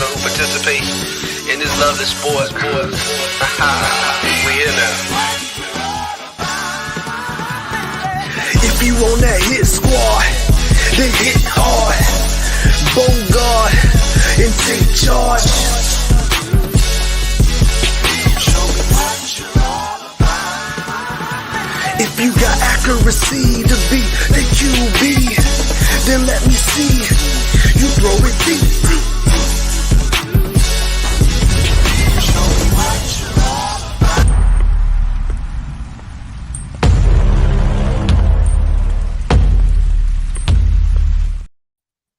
honor who participate in this lovely sport. We here now. If you on that hit squad, then hit hard. Bogart and take charge. If you got accuracy to beat the QB, then let me see you throw it deep.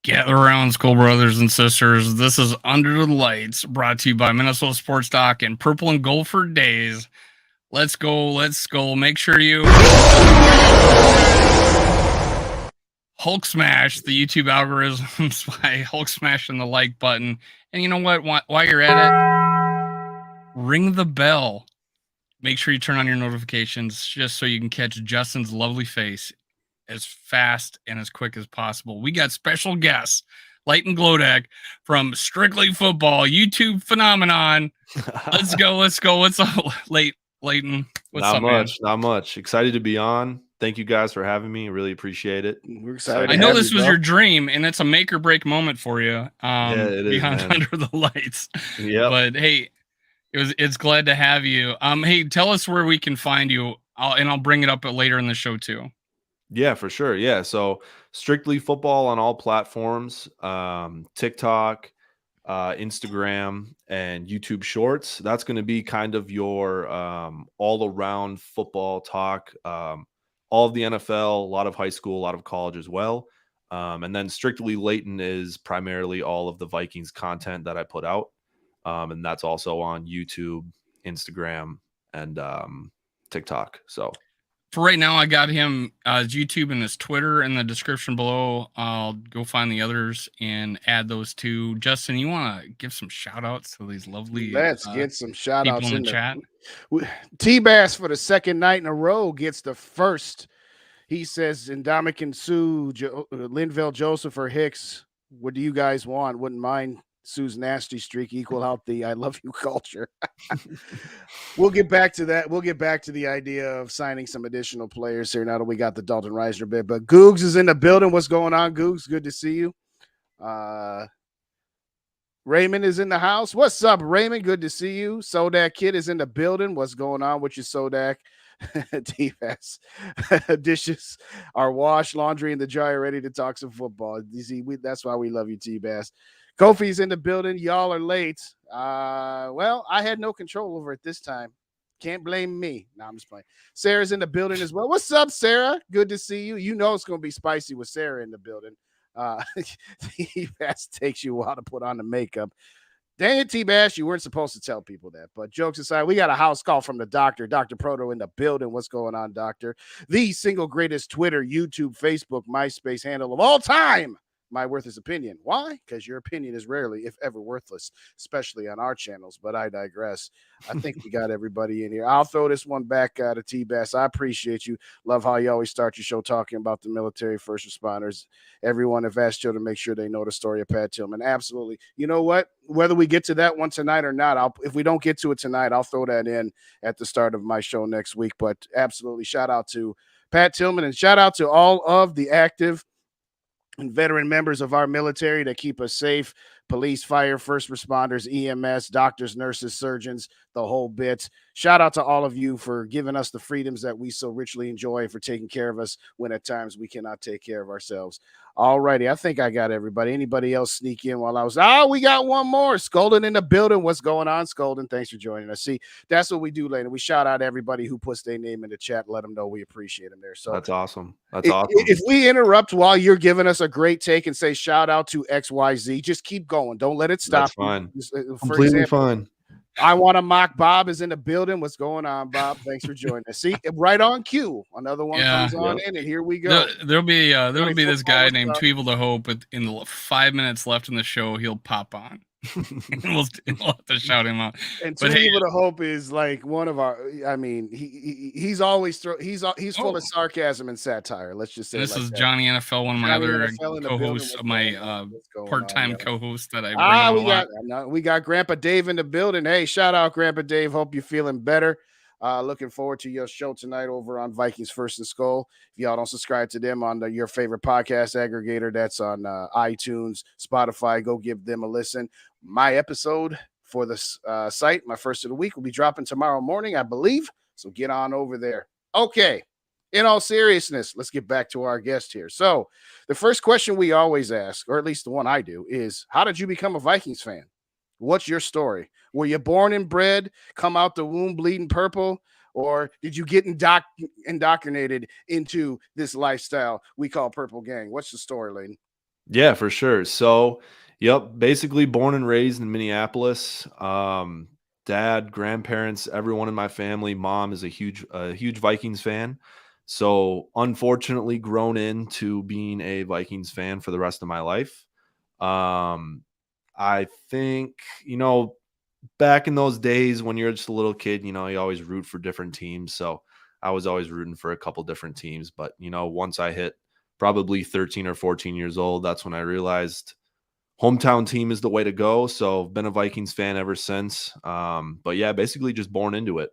Gather around, school brothers and sisters. This is Under the Lights, brought to you by Minnesota Sports Doc and Purple and Gold for Days. Let's go, let's go. Make sure you Hulk smash the YouTube algorithms by Hulk smashing the like button. And you know what? While you're at it, ring the bell. Make sure you turn on your notifications just so you can catch Justin's lovely face as fast and as quick as possible. We got special guests, Leighton Glodek from Strictly Football, YouTube phenomenon. Let's go. What's up, Leighton? What's up, man? Not much. Excited to be on. Thank you guys for having me. Really appreciate it. We're excited. I know this was your dream, and it's a make or break moment for you. Yeah, it is, man. Under the Lights. Yeah. But hey, it's glad to have you. Hey, tell us where we can find you, I'll bring it up later in the show too. Yeah, for sure. Yeah. So Strictly Football on all platforms, TikTok, Instagram, and YouTube Shorts. That's going to be kind of your all around football talk. All of the NFL, a lot of high school, a lot of college as well. And then Strictly Leighton is primarily all of the Vikings content that I put out. And that's also on YouTube, Instagram, and TikTok. So for right now, I got him YouTube and his Twitter in the description below. I'll go find the others and add those two. Justin, you want to give some shout outs to these lovely Let's get some shout outs in the chat. T-Bass for the second night in a row gets the first. He says, Indomitian Sue, Linville, Joseph, or Hicks, what do you guys want? Wouldn't mind Sue's nasty streak equal out the I love you culture. We'll get back to that. We'll get back to the idea of signing some additional players here now that we got the Dalton Reisner bit. But Googs is in the building. What's going on, Googs? Good to see you. Raymond is in the house. What's up, Raymond? Good to see you. Sodak Kid is in the building. What's going on with you, Sodak? T-Bass. Dishes are washed, laundry in the dryer, ready to talk some football. You see, that's why we love you, T-Bass. Kofi's in the building. Y'all are late. Well, I had no control over it this time. Can't blame me. No, I'm just playing. Sarah's in the building as well. What's up, Sarah? Good to see you. You know it's going to be spicy with Sarah in the building. T-Bass takes you a while to put on the makeup. Dang it, T-Bass, you weren't supposed to tell people that. But jokes aside, we got a house call from the doctor. Dr. Proto in the building. What's going on, doctor? The single greatest Twitter, YouTube, Facebook, MySpace handle of all time. My worthless opinion. Why? Because your opinion is rarely, if ever, worthless, especially on our channels. But I digress. I think we got everybody in here. I'll throw this one back to T-Bass. I appreciate you. Love how you always start your show talking about the military, first responders. Everyone have asked you to make sure they know the story of Pat Tillman. Absolutely. You know what? Whether we get to that one tonight or not, if we don't get to it tonight, I'll throw that in at the start of my show next week. But absolutely, shout out to Pat Tillman and shout out to all of the active and veteran members of our military that keep us safe. Police, fire, first responders, EMS, doctors, nurses, surgeons, the whole bit. Shout out to all of you for giving us the freedoms that we so richly enjoy and for taking care of us when at times we cannot take care of ourselves. All righty. I think I got everybody. Anybody else sneak in while I was? Oh, we got one more. Skolden in the building. What's going on, Skolden? Thanks for joining us. See, that's what we do later. We shout out everybody who puts their name in the chat. Let them know we appreciate them there. So that's awesome. That's awesome. If we interrupt while you're giving us a great take and say shout out to XYZ, just keep going. Don't let it stop. That's fine. For Completely example, fine. I want to mock Bob is in the building. What's going on, Bob? Thanks for joining us. See, right on cue. Another one comes on in, and here we go. There'll be this guy named Tweeble the Hope. In the 5 minutes left in the show, he'll pop on. we'll have to shout him out. And But Too hey, Evil to Hope is like one of our. I mean, he's always he's full of sarcasm and satire. Let's just say and it this like is that. Johnny NFL, one of my Johnny other NFL in the building. co-hosts, What's my going on? What's going on, part-time yo? co-host that I bring on a lot. We got Grandpa Dave in the building. Hey, shout out Grandpa Dave. Hope you're feeling better. Looking forward to your show tonight over on Vikings First and Skull. If y'all don't subscribe to them on your favorite podcast aggregator, that's on iTunes, Spotify, go give them a listen. My episode for this site, my first of the week, will be dropping tomorrow morning, I believe. So get on over there. Okay. In all seriousness, let's get back to our guest here. So the first question we always ask, or at least the one I do, is how did you become a Vikings fan? What's your story? Were you born and bred, come out the womb bleeding purple, or did you get indoctrinated into this lifestyle we call Purple Gang? What's the story, Leighton? Yeah, for sure. So, yep, basically born and raised in Minneapolis. Dad, grandparents, everyone in my family. Mom is a huge Vikings fan. So, unfortunately, grown into being a Vikings fan for the rest of my life. I think, back in those days when you're just a little kid, you always root for different teams. So I was always rooting for a couple different teams. But, once I hit probably 13 or 14 years old, that's when I realized hometown team is the way to go. So I've been a Vikings fan ever since. But yeah, basically just born into it.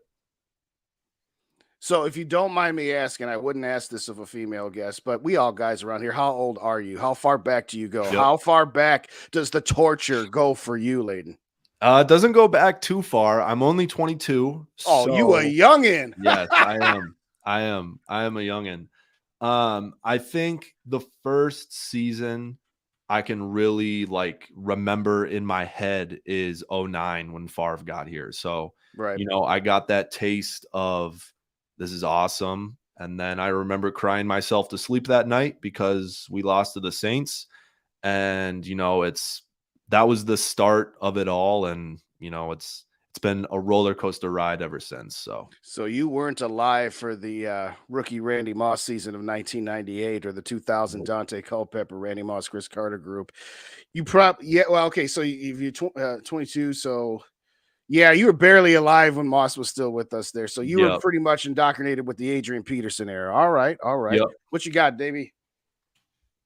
So if you don't mind me asking, I wouldn't ask this of a female guest, but we all guys around here, how old are you? How far back do you go? Yep. How far back does the torture go for you, Leighton? It doesn't go back too far. I'm only 22. Oh, so, you a youngin'. Yes, I am. I am a youngin'. I think the first season I can really remember in my head is 09 when Favre got here. So, right. I got that taste of this is awesome. And then I remember crying myself to sleep that night because we lost to the Saints. And, that was the start of it all. And, it's been a roller coaster ride ever since. So you weren't alive for the rookie Randy Moss season of 1998 or the 2000 Dante Culpepper, Randy Moss, Chris Carter group. You okay. So if you're 22, so yeah, you were barely alive when Moss was still with us there. So you were pretty much indoctrinated with the Adrian Peterson era. All right. Yep. What you got, Davey?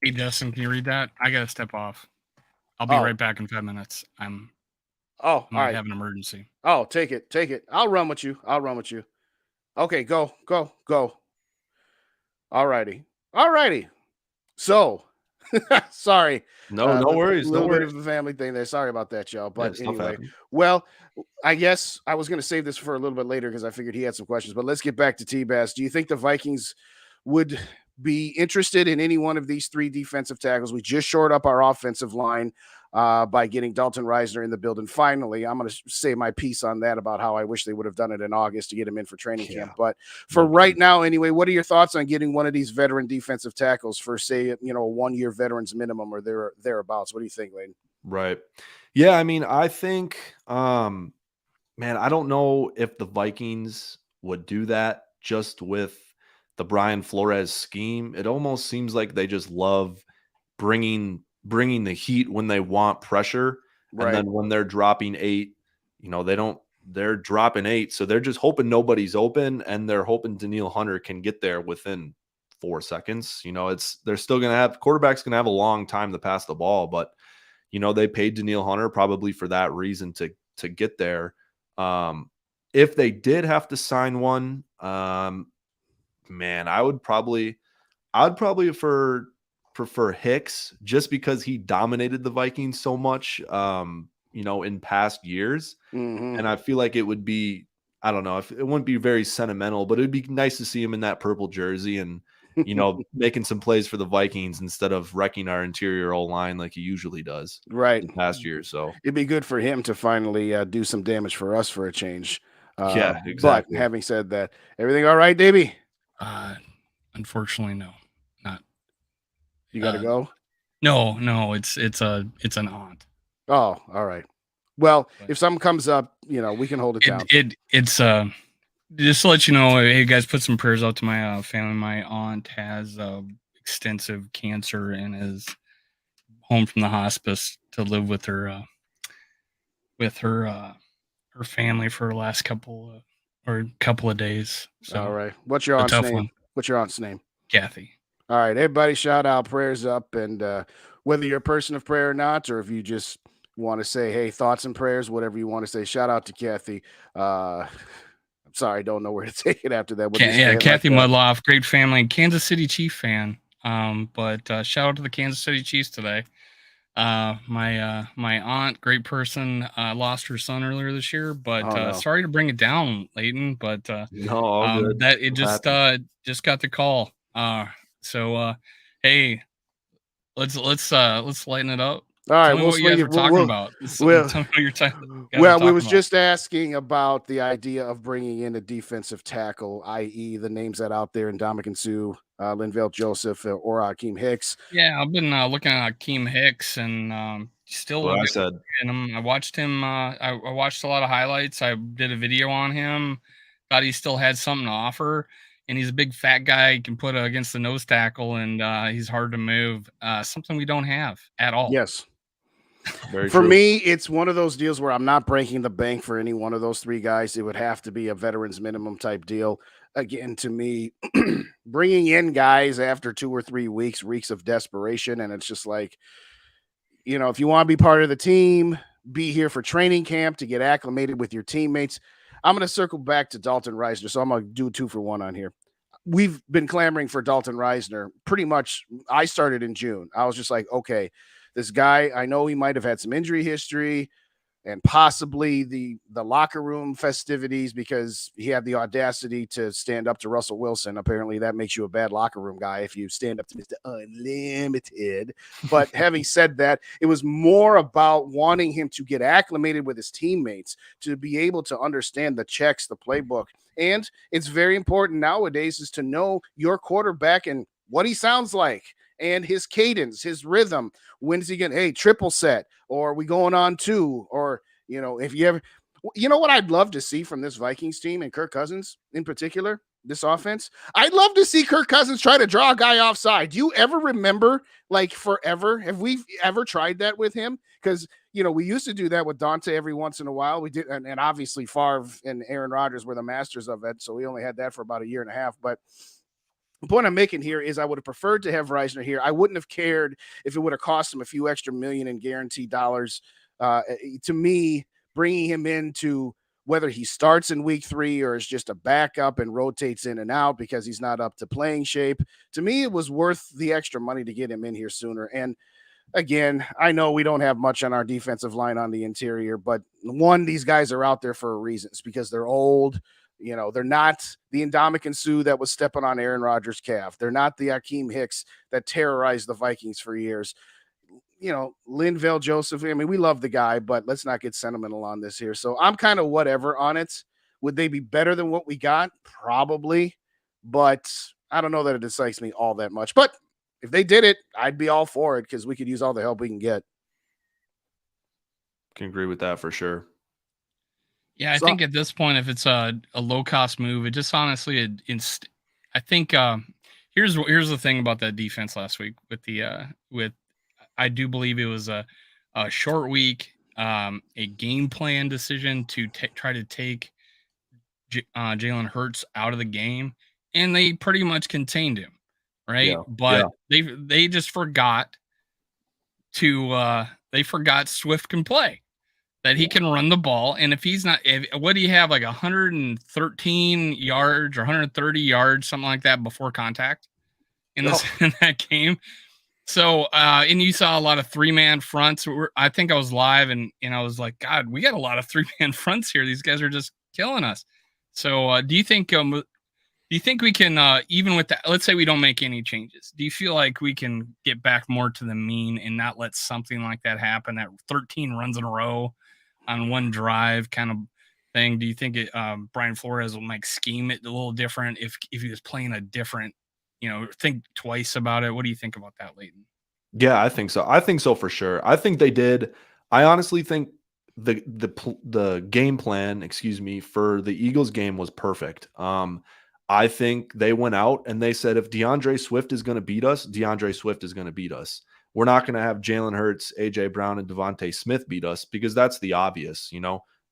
Hey, Dustin, can you read that? I got to step off. I'll be right back in 5 minutes. I might have an emergency. Oh, take it. I'll run with you. Okay, go. All righty. So, sorry. No worries. A little bit of a family thing there. Sorry about that, y'all. But Yeah, anyway, well, I guess I was going to save this for a little bit later because I figured he had some questions. But let's get back to T-Bass. Do you think the Vikings would be interested in any one of these three defensive tackles? We just shored up our offensive line by getting Dalton Reisner in the building. Finally, I'm going to say my piece on that about how I wish they would have done it in August to get him in for training camp. But for right now, anyway, what are your thoughts on getting one of these veteran defensive tackles for, say, a 1-year veterans minimum or thereabouts? What do you think, Leighton? Right. Yeah, I mean, I think, man, I don't know if the Vikings would do that just with the Brian Flores scheme. It almost seems like they just love bringing the heat when they want pressure. Right. And then when they're dropping 8, they're dropping 8. So they're just hoping nobody's open, and they're hoping Danielle Hunter can get there within 4 seconds. They're still going to have quarterbacks going to have a long time to pass the ball, but they paid Danielle Hunter probably for that reason to get there. If they did have to sign one, man, I'd probably prefer Hicks just because he dominated the Vikings so much, in past years. Mm-hmm. And I feel like it would be, I don't know, if it wouldn't be very sentimental, but it'd be nice to see him in that purple jersey and, making some plays for the Vikings instead of wrecking our interior O-line like he usually does. Right. In past years. So it'd be good for him to finally do some damage for us for a change. Yeah, exactly. But having said that, everything all right, Davey? Unfortunately, no, not. You got to go? No, it's an aunt. Oh, all right. Well, if something comes up, we can hold it down. It's just to let you know, hey guys, put some prayers out to my family. My aunt has extensive cancer and is home from the hospice to live with her with her family for the last couple of days. So All right. What's your a aunt's tough name? one, What's your aunt's name? Kathy. All right, everybody, shout out, prayers up, and whether you're a person of prayer or not, or if you just want to say, hey, thoughts and prayers, whatever you want to say, shout out to Kathy. I'm sorry, I don't know where to take it after that. We'll just say it like Kathy that. Mudloff, great family, Kansas City Chief fan. But shout out to the Kansas City Chiefs today. My aunt, great person, lost her son earlier this year, but Oh, no. sorry to bring it down, Leighton, but No, all good. that it Happy. just got the call. So hey, let's lighten it up. All right, Tell me we'll what you swing guys it. were talking about. We'll, Tell me what guys well, are we talking was about. just asking about the idea of bringing in a defensive tackle, i.e., the names that out there in Dominican Sue, Linval Joseph, or Akeem Hicks. Yeah, I've been looking at Akeem Hicks and still What look I at said. him. I watched him. I watched a lot of highlights. I did a video on him. Thought he still had something to offer, and he's a big fat guy. He can put against the nose tackle, and he's hard to move. Something we don't have at all. Yes. Very For true. me, it's one of those deals where I'm not breaking the bank for any one of those three guys. It would have to be a veterans minimum type deal. Again, to me, bringing in guys after 2 or 3 weeks reeks of desperation. And it's just like, if you want to be part of the team, be here for training camp to get acclimated with your teammates. I'm going to circle back to Dalton Reisner. So I'm going to do 2 for 1 on here. We've been clamoring for Dalton Reisner pretty much. I started in June. I was just like, okay, this guy, I know he might have had some injury history and possibly the locker room festivities because he had the audacity to stand up to Russell Wilson. Apparently that makes you a bad locker room guy if you stand up to Mr. Unlimited. But having said that, it was more about wanting him to get acclimated with his teammates, to be able to understand the checks, the playbook. And it's very important nowadays is to know your quarterback and what he sounds like and his cadence, his rhythm. When's he getting, hey, triple set, or are we going on 2? Or, if you ever, what I'd love to see from this Vikings team and Kirk Cousins in particular, this offense, I'd love to see Kirk Cousins try to draw a guy offside. Do you ever remember, like forever? Have we ever tried that with him? Because, we used to do that with Dante every once in a while. We did. And obviously Favre and Aaron Rodgers were the masters of it. So we only had that for about a year and a half. But the point I'm making here is I would have preferred to have Reisner here. I wouldn't have cared if it would have cost him a few extra million in guaranteed dollars. To me, bringing him into whether he starts in week 3 or is just a backup and rotates in and out because he's not up to playing shape, to me, it was worth the extra money to get him in here sooner. And again, I know we don't have much on our defensive line on the interior, but one, these guys are out there for a reason. It's because they're old. They're not the Ndamukong Suh that was stepping on Aaron Rodgers' calf. They're not the Akeem Hicks that terrorized the Vikings for years. Linval Joseph, I mean, we love the guy, but let's not get sentimental on this here. So I'm kind of whatever on it. Would they be better than what we got? Probably. But I don't know that it excites me all that much. But if they did it, I'd be all for it because we could use all the help we can get. Can agree with that for sure. Yeah, I think at this point, if it's a low cost move, it just honestly, I think here's the thing about that defense last week with I do believe it was a short week, a game plan decision to try to take Jalen Hurts out of the game, and they pretty much contained him, right? Yeah, but they just forgot they forgot Swift can play. That he can run the ball, and if he's not, what do you have, like 113 yards or 130 yards, something like that, before contact in that game? So, and you saw a lot of 3-man fronts. I think I was live, and I was like, God, we got a lot of 3-man fronts here. These guys are just killing us. So, do you think we can, even with that, let's say we don't make any changes, do you feel like we can get back more to the mean and not let something like that happen? That 13 runs in a row on one drive kind of thing. Do you think Brian Flores will scheme it a little different if he was playing a different, think twice about it? What do you think about that, Leighton? Yeah, I think so. I think so for sure. I think they did. I honestly think the game plan, for the Eagles game was perfect. I think they went out and they said, if DeAndre Swift is going to beat us, DeAndre Swift is going to beat us. we're not going to have Jalen Hurts, AJ Brown, and Devontae Smith beat us because that's the obvious.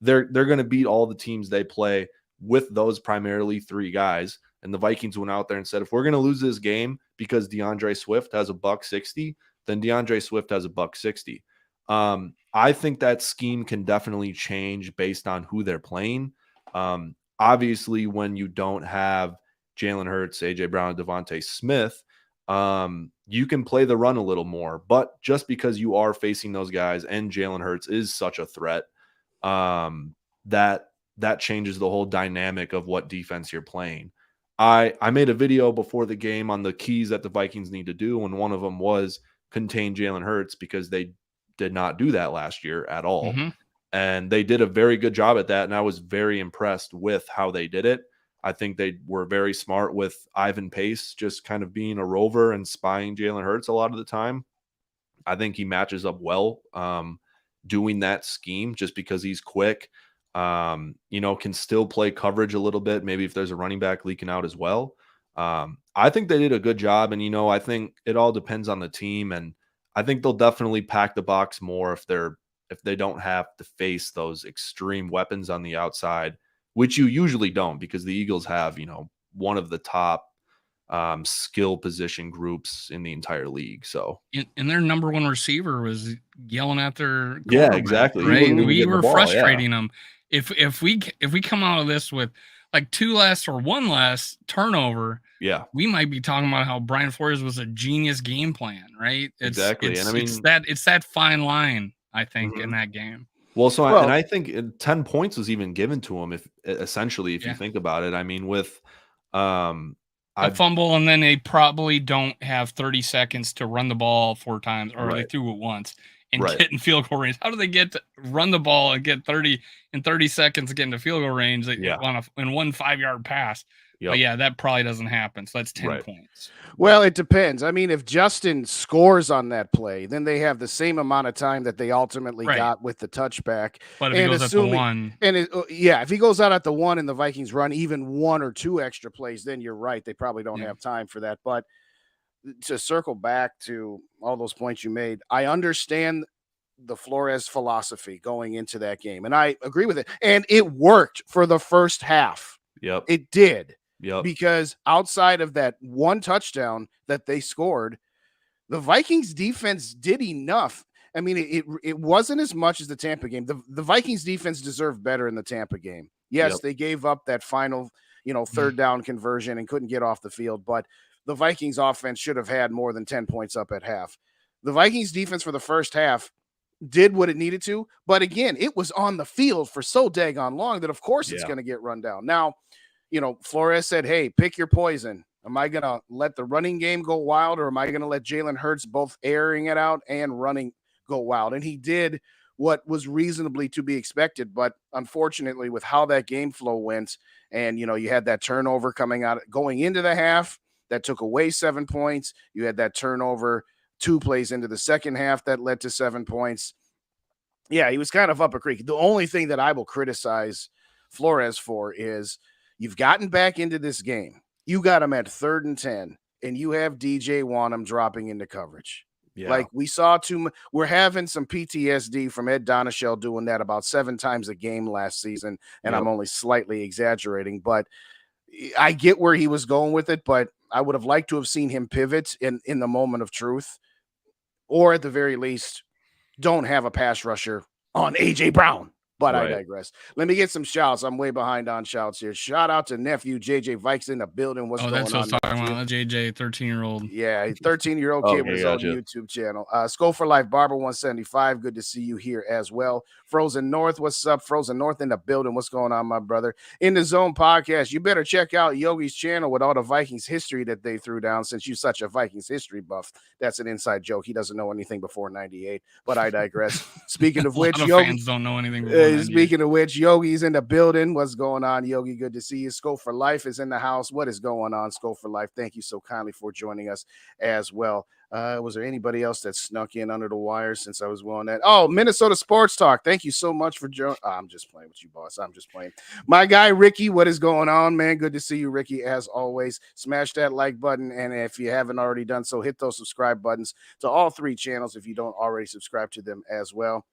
They're going to beat all the teams they play with those primarily 3 guys. And the Vikings went out there and said, if we're going to lose this game because DeAndre Swift has a $160, then DeAndre Swift has a $160. I think that scheme can definitely change based on who they're playing. Obviously, when you don't have Jalen Hurts, AJ Brown, and Devontae Smith, you can play the run a little more. But just because you are facing those guys and Jalen Hurts is such a threat, that changes the whole dynamic of what defense you're playing. I made a video before the game on the keys that the Vikings need to do, and one of them was contain Jalen Hurts because they did not do that last year at all. Mm-hmm. And they did a very good job at that, and I was very impressed with how they did it. I think they were very smart with Ivan Pace just kind of being a rover and spying Jalen Hurts a lot of the time. I think he matches up well doing that scheme just because he's quick. Can still play coverage a little bit, maybe if there's a running back leaking out as well. I think they did a good job, and I think it all depends on the team, and I think they'll definitely pack the box more if they don't have to face those extreme weapons on the outside, which you usually don't because the Eagles have, one of the top skill position groups in the entire league. So, and their number 1 receiver was yelling at their exactly. Right, we were frustrating them. If we come out of this with like 2 less or 1 less turnover, we might be talking about how Brian Flores was a genius game plan, right? Exactly, and it's that fine line, I think, in that game. Well, I think 10 points was even given to him if you think about it. I mean, with a fumble, and then they probably don't have 30 seconds to run the ball 4 times, or they threw it once and get in field goal range. How do they get to run the ball and get 30 seconds to get into field goal range in one 5-yard pass? But that probably doesn't happen. So that's 10 points. Well, it depends. I mean, if Justin scores on that play, then they have the same amount of time that they ultimately got with the touchback. But if he goes at the 1. If he goes out at the 1 and the Vikings run even 1 or 2 extra plays, then you're right. They probably don't have time for that. But to circle back to all those points you made, I understand the Flores philosophy going into that game, and I agree with it. And it worked for the first half. Yep. It did. Yep. Because outside of that 1 touchdown that they scored, the Vikings defense did enough. I mean, it wasn't as much as the Tampa game. The Vikings defense deserved better in the Tampa game. Yes, they gave up that final, 3rd down conversion and couldn't get off the field, but the Vikings offense should have had more than 10 points up at half. The Vikings defense for the first half did what it needed to, but again, it was on the field for so daggone long that of course it's going to get run down. Now, Flores said, hey, pick your poison. Am I going to let the running game go wild, or am I going to let Jalen Hurts both airing it out and running go wild? And he did what was reasonably to be expected. But unfortunately, with how that game flow went, and, you had that turnover going into the half that took away 7 points. You had that turnover 2 plays into the second half that led to 7 points. Yeah, he was kind of up a creek. The only thing that I will criticize Flores for is, you've gotten back into this game. You got him at 3rd and 10, and you have DJ Wanham dropping into coverage. Yeah. Like we saw we're having some PTSD from Ed Donashell doing that about 7 times a game last season, and I'm only slightly exaggerating, but I get where he was going with it, but I would have liked to have seen him pivot in the moment of truth, or at the very least, don't have a pass rusher on AJ Brown. But I digress. Let me get some shouts. I'm way behind on shouts here. Shout out to nephew JJ Vikes in the building. What's going on? That's what I was talking about. JJ, 13-year-old. Yeah, 13-year-old kid with his own YouTube channel. Skull for Life Barber 175. Good to see you here as well. Frozen North, what's up? Frozen North in the building. What's going on, my brother? In the Zone podcast. You better check out Yogi's channel with all the Vikings history that they threw down, since you're such a Vikings history buff. That's an inside joke. He doesn't know anything before 98, but I digress. Speaking of which, Yogi fans don't know anything before speaking of which, Yogi's in the building. What's going on, Yogi? Good to see you. Skull for Life is in the house. What is going on, Skull for Life? Thank you so kindly for joining us as well. Was there anybody else that snuck in under the wire since I was on that? Oh, Minnesota Sports Talk. Thank you so much for joining. I'm just playing with you, boss. I'm just playing. My guy, Ricky, what is going on, man? Good to see you, Ricky, as always. Smash that like button. And if you haven't already done so, hit those subscribe buttons to all 3 channels if you don't already subscribe to them as well.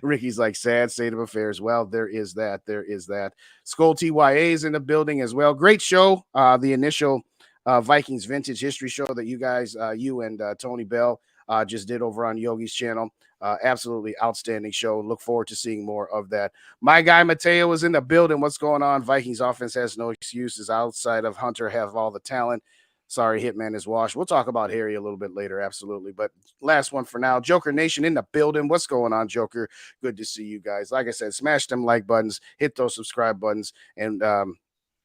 Ricky's like, sad state of affairs. Well, there is that. There is that. Skull TYA is in the building as well. Great show. The initial Vikings vintage history show that you guys, you and Tony Bell just did over on Yogi's channel. Absolutely outstanding show. Look forward to seeing more of that. My guy Mateo is in the building. What's going on? Vikings offense has no excuses outside of Hunter have all the talent. Sorry, Hitman is washed. We'll talk about Harry a little bit later, absolutely. But last one for now. Joker Nation in the building. What's going on, Joker? Good to see you guys. Like I said, smash them like buttons, hit those subscribe buttons, and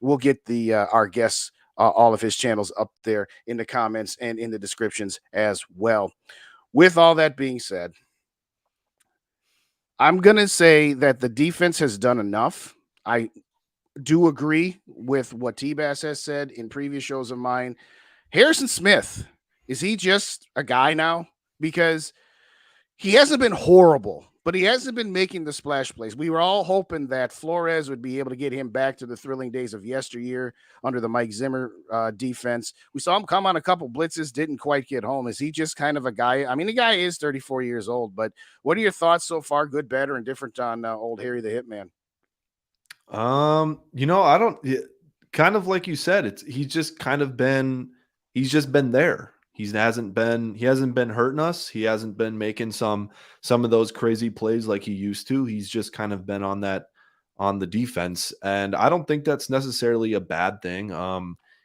we'll get the our guests, all of his channels up there in the comments and in the descriptions as well. With all that being said, I'm going to say that the defense has done enough. I do agree with what T-Bass has said in previous shows of mine. Harrison Smith, is he just a guy now? Because he hasn't been horrible, but he hasn't been making the splash plays. We were all hoping that Flores would be able to get him back to the thrilling days of yesteryear under the Mike Zimmer defense. We saw him come on a couple blitzes, didn't quite get home. Is he just kind of a guy? I mean, the guy is 34 years old, but what are your thoughts so far? Good, bad, or indifferent on old Harry the Hitman? I don't kind of like you said, he's just been there. He hasn't been hurting us. He hasn't been making some of those crazy plays like he used to. He's just kind of been on the defense. And I don't think that's necessarily a bad thing.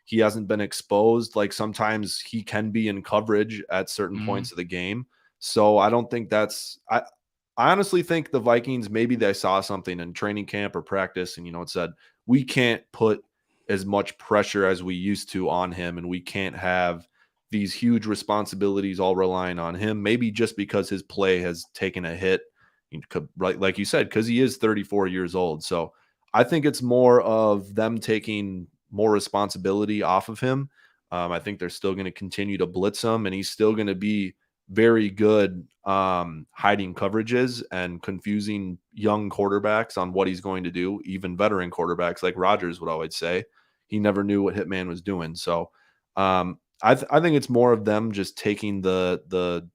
He hasn't been exposed. Like sometimes he can be in coverage at certain points of the game. So I don't think I honestly think the Vikings, maybe they saw something in training camp or practice and, it said, we can't put as much pressure as we used to on him. And we can't have these huge responsibilities all relying on him. Maybe just because his play has taken a hit, like you said, because he is 34 years old. So I think it's more of them taking more responsibility off of him. I think they're still going to continue to blitz him, and he's still going to be very good hiding coverages and confusing young quarterbacks on what he's going to do. Even veteran quarterbacks like Rodgers would always say he never knew what Hitman was doing. So I think it's more of them just taking the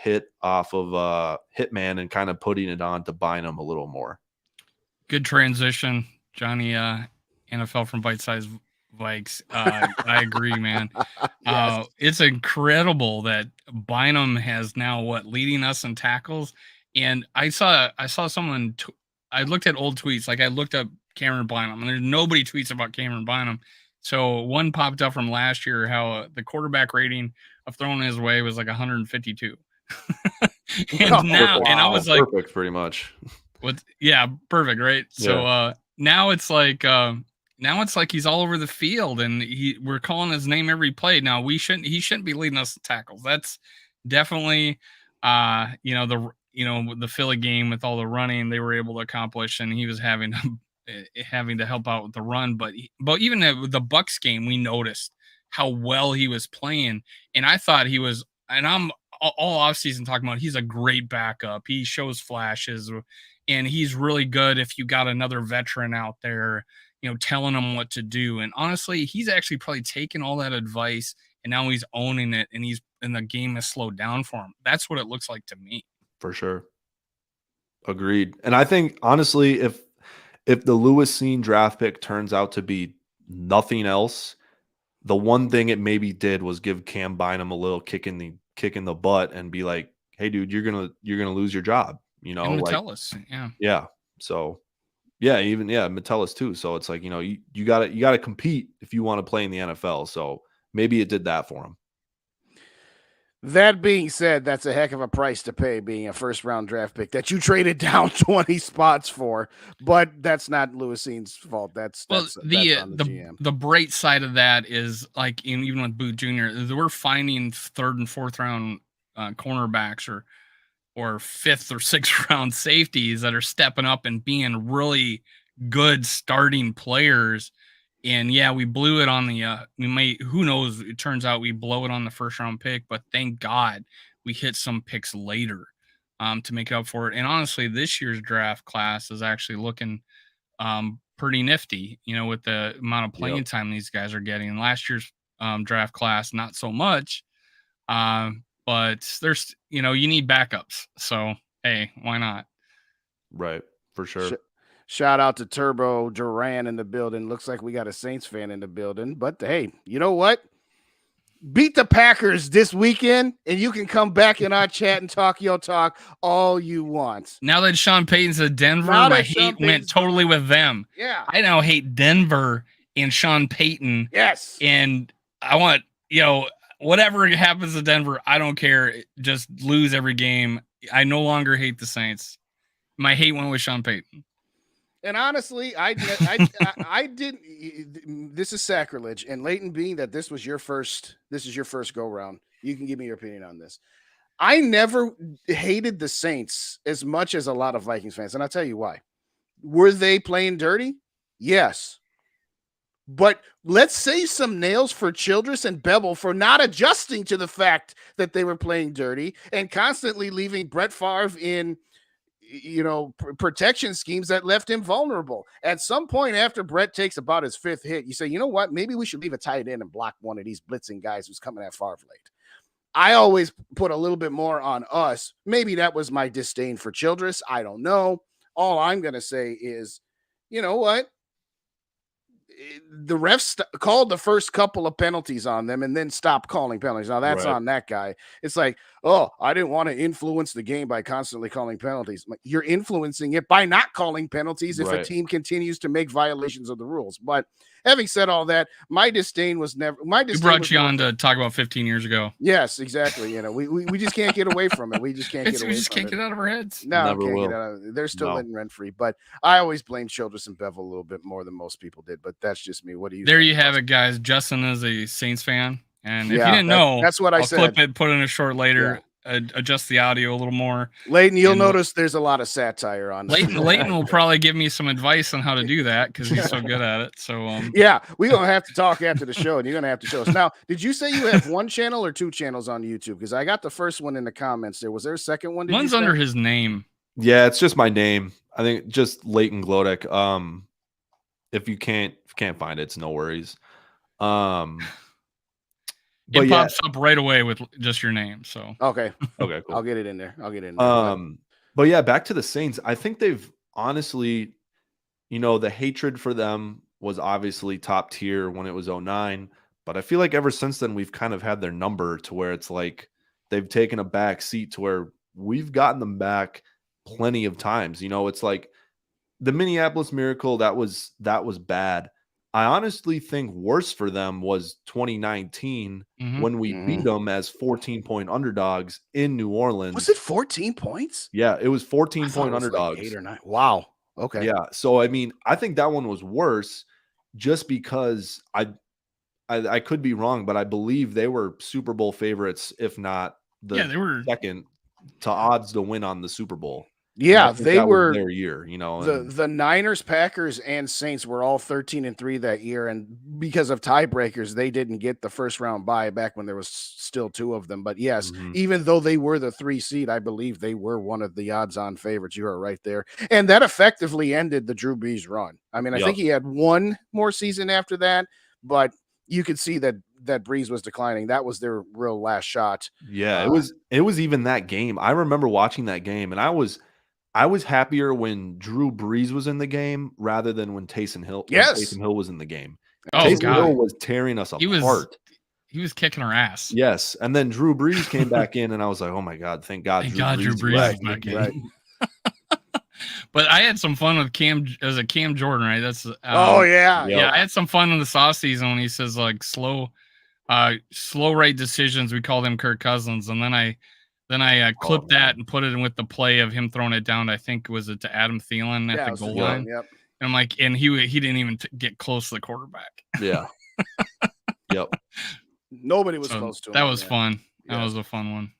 hit off of Hitman and kind of putting it on to Bynum a little more. Good transition, Johnny. NFL from Bite Size Vikes. I agree, man. Yes. It's incredible that Bynum has now leading us in tackles. And I saw someone. I looked at old tweets. Like I looked up Cameron Bynum, and there's nobody tweets about Cameron Bynum. So one popped up from last year how the quarterback rating of throwing his way was like 152. And I was like, perfect, pretty much. Perfect, right? Yeah. So now it's like he's all over the field, and we're calling his name every play. Now he shouldn't be leading us in tackles. That's definitely the Philly game with all the running they were able to accomplish, and he was having to help out with the run. But even the Bucks game, we noticed how well he was playing, and I thought he was. And I'm all offseason talking about he's a great backup. He shows flashes, and he's really good if you got another veteran out there, telling him what to do. And honestly, he's actually probably taken all that advice, and now he's owning it, and the game has slowed down for him. That's what it looks like to me. For sure. Agreed. And I think honestly, if the Lewis Cine draft pick turns out to be nothing else, the one thing it maybe did was give Cam Bynum a little kick in the butt and be like, "Hey, dude, you're gonna lose your job." And Metellus, yeah. So, Metellus too. So it's like you gotta compete if you want to play in the NFL. So maybe it did that for him. That being said, that's a heck of a price to pay being a first-round draft pick that you traded down 20 spots for, but that's not Lewis Cine's fault. That's on the GM. The bright side of that is, like, even with Boot Jr., we're finding third and fourth round cornerbacks or fifth or sixth round safeties that are stepping up and being really good starting players. And yeah, we blew it on the who knows, it turns out we blow it on the first round pick, but thank God we hit some picks later to make up for it. And honestly, this year's draft class is actually looking pretty nifty, with the amount of playing time these guys are getting. And last year's draft class, not so much. But there's, you need backups. So, hey, why not? Right. For sure. Shout out to Turbo Duran in the building. Looks like we got a Saints fan in the building. But hey, you know what? Beat the Packers this weekend, and you can come back in our chat and talk your talk all you want. Now that Sean Payton's at Denver, my hate went totally with them. Yeah. I now hate Denver and Sean Payton. Yes. And I want, whatever happens to Denver, I don't care. Just lose every game. I no longer hate the Saints. My hate went with Sean Payton. And honestly, I didn't. This is sacrilege. And Leighton, being that this is your first go round, you can give me your opinion on this. I never hated the Saints as much as a lot of Vikings fans, and I'll tell you why. Were they playing dirty? Yes. But let's say some nails for Childress and Bevel for not adjusting to the fact that they were playing dirty and constantly leaving Brett Favre in protection schemes that left him vulnerable. At some point after Brett takes about his fifth hit, you say, you know what? Maybe we should leave a tight end and block one of these blitzing guys who's coming at Favre late. I always put a little bit more on us. Maybe that was my disdain for Childress. I don't know. All I'm going to say is, you know what? The refs called the first couple of penalties on them and then stopped calling penalties. Now that's on that guy. It's like, oh, I didn't want to influence the game by constantly calling penalties. You're influencing it by not calling penalties if a team continues to make violations of the rules. But having said all that, my disdain was never my disdain. We brought you on to talk about 15 years ago. Yes, exactly. We just can't get away from it. We just can't get away. We just can't get out of our heads. No, can't get out of it. They're still living rent free. But I always blame Childress and Bevel a little bit more than most people did. But that's just me. What do you? There you have it, guys. Justin is a Saints fan, and if you didn't know, that's what I'll said. Clip it, put in a short later. Yeah. Adjust the audio a little more. Leighton, you'll notice there's a lot of satire on this. Leighton will probably give me some advice on how to do that because he's so good at it. So yeah, we're gonna have to talk after the show, and you're gonna have to show us. Now, did you say you have one channel or two channels on YouTube? Because I got the first one in the comments there. Was there a second one? One's under his name. Yeah, it's just my name. I think just Leighton Glodek. If you can't find it, it's no worries. It pops up right away with just your name. So okay, cool. I'll get it in there. But yeah, back to the Saints. I think they've honestly, the hatred for them was obviously top tier when it was 2009. But I feel like ever since then we've kind of had their number to where it's like they've taken a back seat to where we've gotten them back plenty of times. It's like the Minneapolis Miracle that was bad. I honestly think worse for them was 2019 when we beat them as 14-point underdogs in New Orleans. Was it 14 points? Yeah, it was 14-point underdogs. Like 8 or 9. Wow. Okay. Yeah. So I mean, I think that one was worse just because I could be wrong, but I believe they were Super Bowl favorites, if not they were second to odds to win on the Super Bowl. Yeah, they were their year, the Niners, Packers, and Saints were all 13-3 that year, and because of tiebreakers, they didn't get the first round bye back when there was still two of them. But yes, even though they were the 3 seed, I believe they were one of the odds-on favorites. You are right there, and that effectively ended the Drew Brees run. I mean, I think he had one more season after that, but you could see that Brees was declining. That was their real last shot. Yeah, it was even that game. I remember watching that game, and I was happier when Drew Brees was in the game rather than when Taysom Hill was in the game. Taysom Hill was tearing us apart. He was kicking our ass. Yes, and then Drew Brees came back in, and I was like, "Oh my God, thank God Drew Brees is back in." Right. But I had some fun with Cam Jordan, right? That's I had some fun in the off season when he says like slow right decisions. We call them Kirk Cousins, and then I clipped that and put it in with the play of him throwing it down. I think was it to Adam Thielen at the goal line. Yep. And I'm like, and he didn't even get close to the quarterback. Yeah. Yep. Nobody was close to him. That was fun. That was a fun one.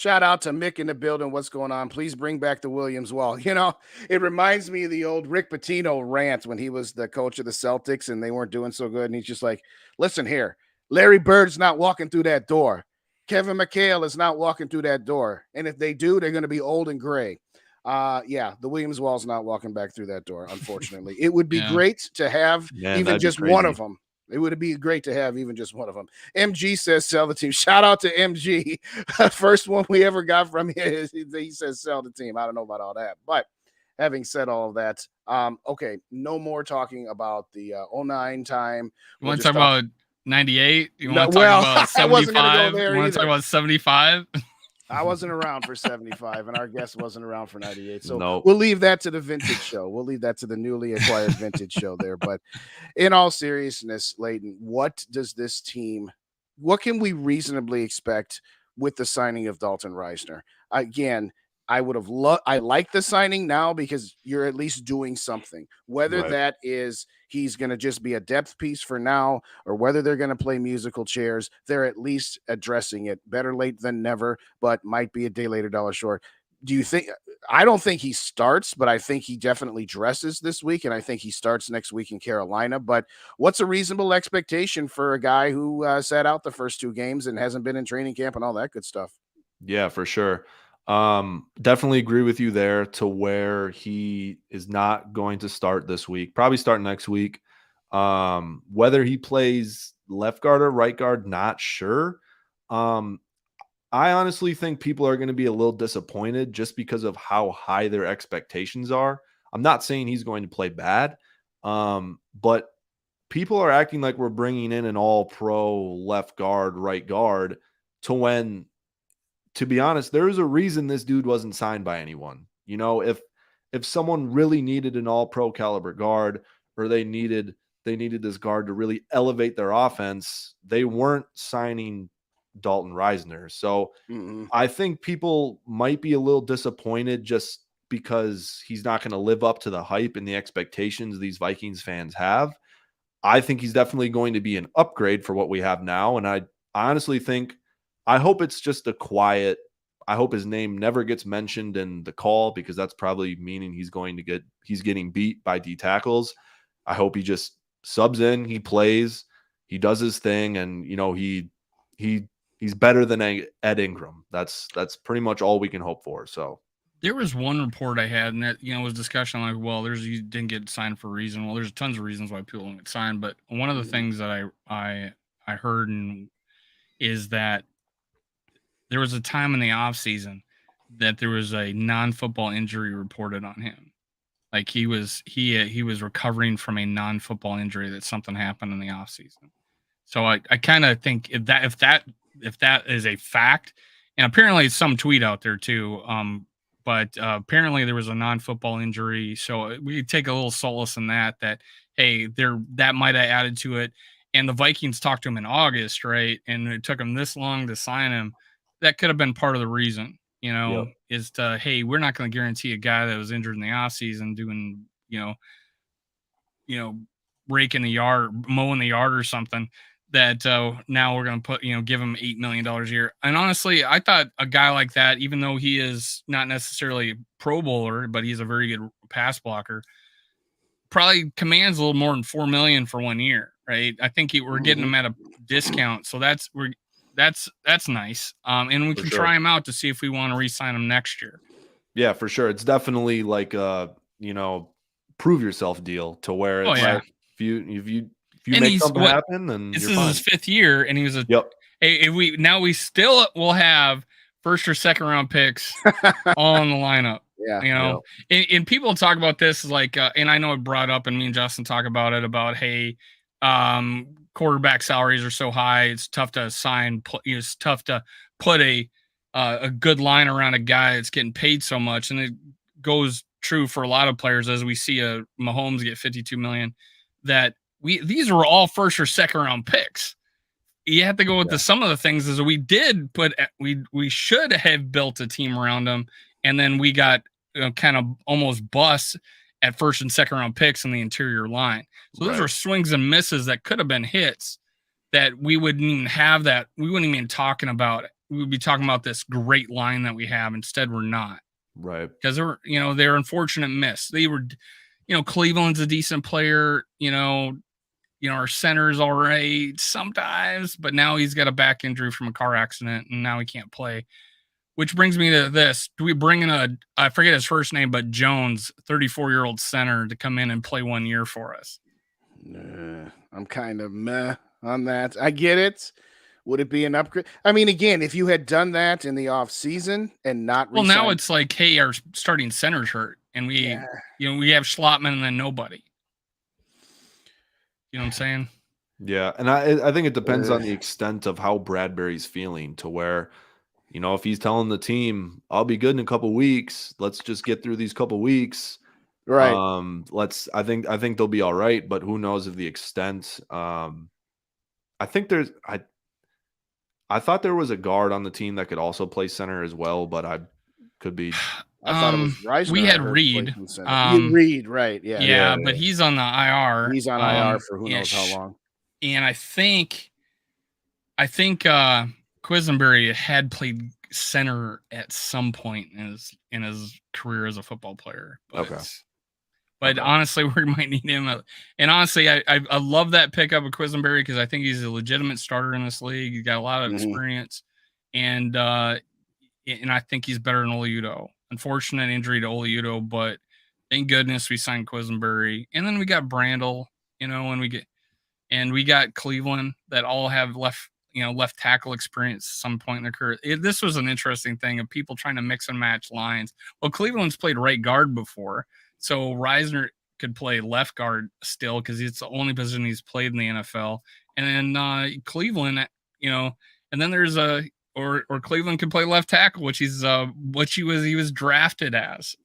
Shout out to Mick in the building. What's going on? Please bring back the Williams wall. You know, it reminds me of the old Rick Pitino rant when he was the coach of the Celtics and they weren't doing so good. And he's just like, listen here, Larry Bird's not walking through that door. Kevin McHale is not walking through that door. And if they do, they're going to be old and gray. Yeah, the Williams wall's not walking back through that door, unfortunately. It would be great to have even just one of them. It would be great to have even just one of them. MG says sell the team. Shout out to MG. First one we ever got from him, he says sell the team. I don't know about all that. But having said all of that, okay, no more talking about the 09 time. You want to talk about 98? You want to talk about 75? I wasn't going to go there. You want to talk about 75? I wasn't around for 75, and our guest wasn't around for 98. So Nope. We'll leave that to the vintage show. We'll leave that to the newly acquired vintage show there. But in all seriousness, Leighton, what can we reasonably expect with the signing of Dalton Reisner? Again, I would have I like the signing now because you're at least doing something, whether that is he's going to just be a depth piece for now, or whether they're going to play musical chairs. They're at least addressing it. Better late than never, but might be a day later, dollar short. Do you think? I don't think he starts, but I think he definitely dresses this week, and I think he starts next week in Carolina. But what's a reasonable expectation for a guy who sat out the first 2 games and hasn't been in training camp and all that good stuff? Yeah, for sure. Definitely agree with you there to where he is not going to start this week, probably start next week. Whether he plays left guard or right guard, not sure. I honestly think people are going to be a little disappointed just because of how high their expectations are. I'm not saying he's going to play bad, but people are acting like we're bringing in an all-pro left guard, right guard to be honest, there is a reason this dude wasn't signed by anyone. You know, if someone really needed an all-pro caliber guard, or they needed this guard to really elevate their offense, they weren't signing Dalton Reisner. So I think people might be a little disappointed just because he's not going to live up to the hype and the expectations these Vikings fans have. I think he's definitely going to be an upgrade for what we have now. And I honestly think, I hope it's just a quiet, I hope his name never gets mentioned in the call, because that's probably meaning he's getting beat by D tackles. I hope he just subs in, he plays, he does his thing, and you know, he's better than Ed Ingram. That's pretty much all we can hope for. So there was one report I had, and that, you know, was discussion like, well, you didn't get signed for a reason. Well, there's tons of reasons why people don't get signed, but one of the things that I heard is that there was a time in the off season that there was a non-football injury reported on him. Like he was recovering from a non-football injury, that something happened in the off season. So I kind of think if that is a fact, and apparently it's some tweet out there too. But apparently there was a non-football injury. So we take a little solace in that, hey, that might have added to it. And the Vikings talked to him in August, right? And it took them this long to sign him. That could have been part of the reason, you know, is to, hey, we're not going to guarantee a guy that was injured in the offseason doing, you know, raking the yard, mowing the yard or something, that now we're going to give him $8 million a year. And honestly, I thought a guy like that, even though he is not necessarily a Pro Bowler, but he's a very good pass blocker, probably commands a little more than $4 million for 1 year, right? I think we're getting him at a discount. So that's nice. And we can try him out to see if we want to re-sign him next year. Yeah, for sure. It's definitely like a, prove yourself deal, to where it's like if you make something happen, then this you're is fine. his 5th year, and he was hey, we still will have first or second round picks all in the lineup. Yeah, and people talk about this like, and I know it brought up, and me and Justin talk about it about, hey, quarterback salaries are so high, it's tough to sign. It's tough to put a good line around a guy that's getting paid so much, and it goes true for a lot of players, as we see Mahomes get $52 million. That these were all first or second round picks. You have to go with some of the things is we did put, we should have built a team around them, and then we got kind of almost bust at first and second round picks in the interior line. So those were swings and misses that could have been hits that we wouldn't even have, that we wouldn't even be talking about we would be talking about this great line that we have. Instead, we're not, Right. because they're unfortunate miss. They were, Cleveland's a decent player. Our center's all right sometimes, but now he's got a back injury from a car accident, and now he can't play. Which brings me to this. Do we bring in I forget his first name, but Jones, 34-year-old center, to come in and play 1 year for us? I'm kind of meh on that. I get it. Would it be an upgrade? I mean, again, if you had done that in the off season and not well, now it's like, hey, our starting center's hurt, and we have Schlotman and then nobody. You know what I'm saying? Yeah, and I think it depends on the extent of how Bradbury's feeling, to where, if he's telling the team, I'll be good in a couple weeks, let's just get through these couple weeks. Right. I think they'll be all right, but who knows of the extent. I think I thought there was a guard on the team that could also play center as well, but I could be. I thought it was Reisner. We had Reed. Reed, right? Yeah. Yeah, but he's on the IR. He's on IR for who knows how long. And I think Quisenberry had played center at some point in his career as a football player. But honestly, we might need him. And honestly, I love that pickup of Quisenberry, because I think he's a legitimate starter in this league. He's got a lot of experience, and I think he's better than Oliudo. Unfortunate injury to Oliudo, but thank goodness we signed Quisenberry. And then we got Brandel, and we got Cleveland, that all have left tackle experience at some point in their career. This was an interesting thing of people trying to mix and match lines. Well, Cleveland's played right guard before, so Reisner could play left guard still, because it's the only position he's played in the NFL. And then Cleveland, and then there's or Cleveland could play left tackle, which he was drafted as.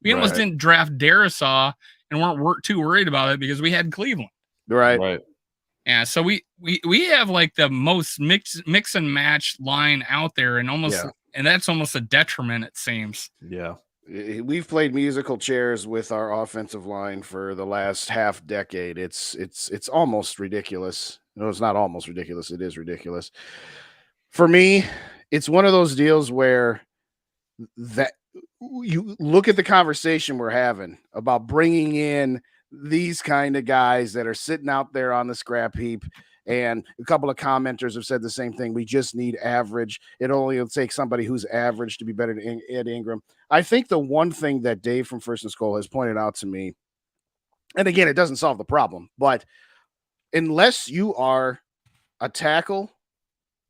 We almost didn't draft Darisaw and weren't too worried about it because we had Cleveland. Right. Yeah, so we have like the most mix and match line out there, and and that's almost a detriment, it seems. Yeah. We've played musical chairs with our offensive line for the last half decade. It's almost ridiculous. No, it's not almost ridiculous. It is ridiculous. For me, it's one of those deals where that you look at the conversation we're having about bringing in these kind of guys that are sitting out there on the scrap heap. And a couple of commenters have said the same thing. We just need average. It only will take somebody who's average to be better than Ed Ingram. I think the one thing that Dave from First and Skull has pointed out to me, and again, it doesn't solve the problem, but unless you are a tackle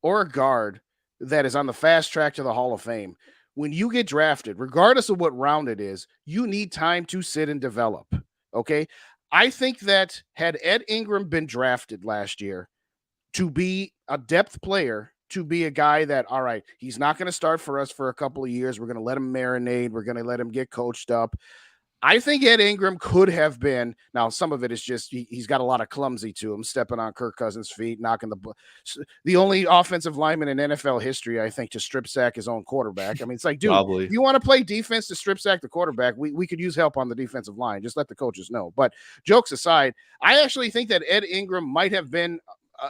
or a guard that is on the fast track to the Hall of Fame, when you get drafted, regardless of what round it is, you need time to sit and develop. Okay. I think that had Ed Ingram been drafted last year to be a depth player, to be a guy that, all right, he's not going to start for us for a couple of years. We're going to let him marinate. We're going to let him get coached up. I think Ed Ingram could have been. Now, some of it is just he's got a lot of clumsy to him, stepping on Kirk Cousins' feet, knocking the only offensive lineman in NFL history, I think, to strip sack his own quarterback. I mean, it's like, dude, if you want to play defense to strip sack the quarterback, we could use help on the defensive line. Just let the coaches know. But jokes aside, I actually think that Ed Ingram might have been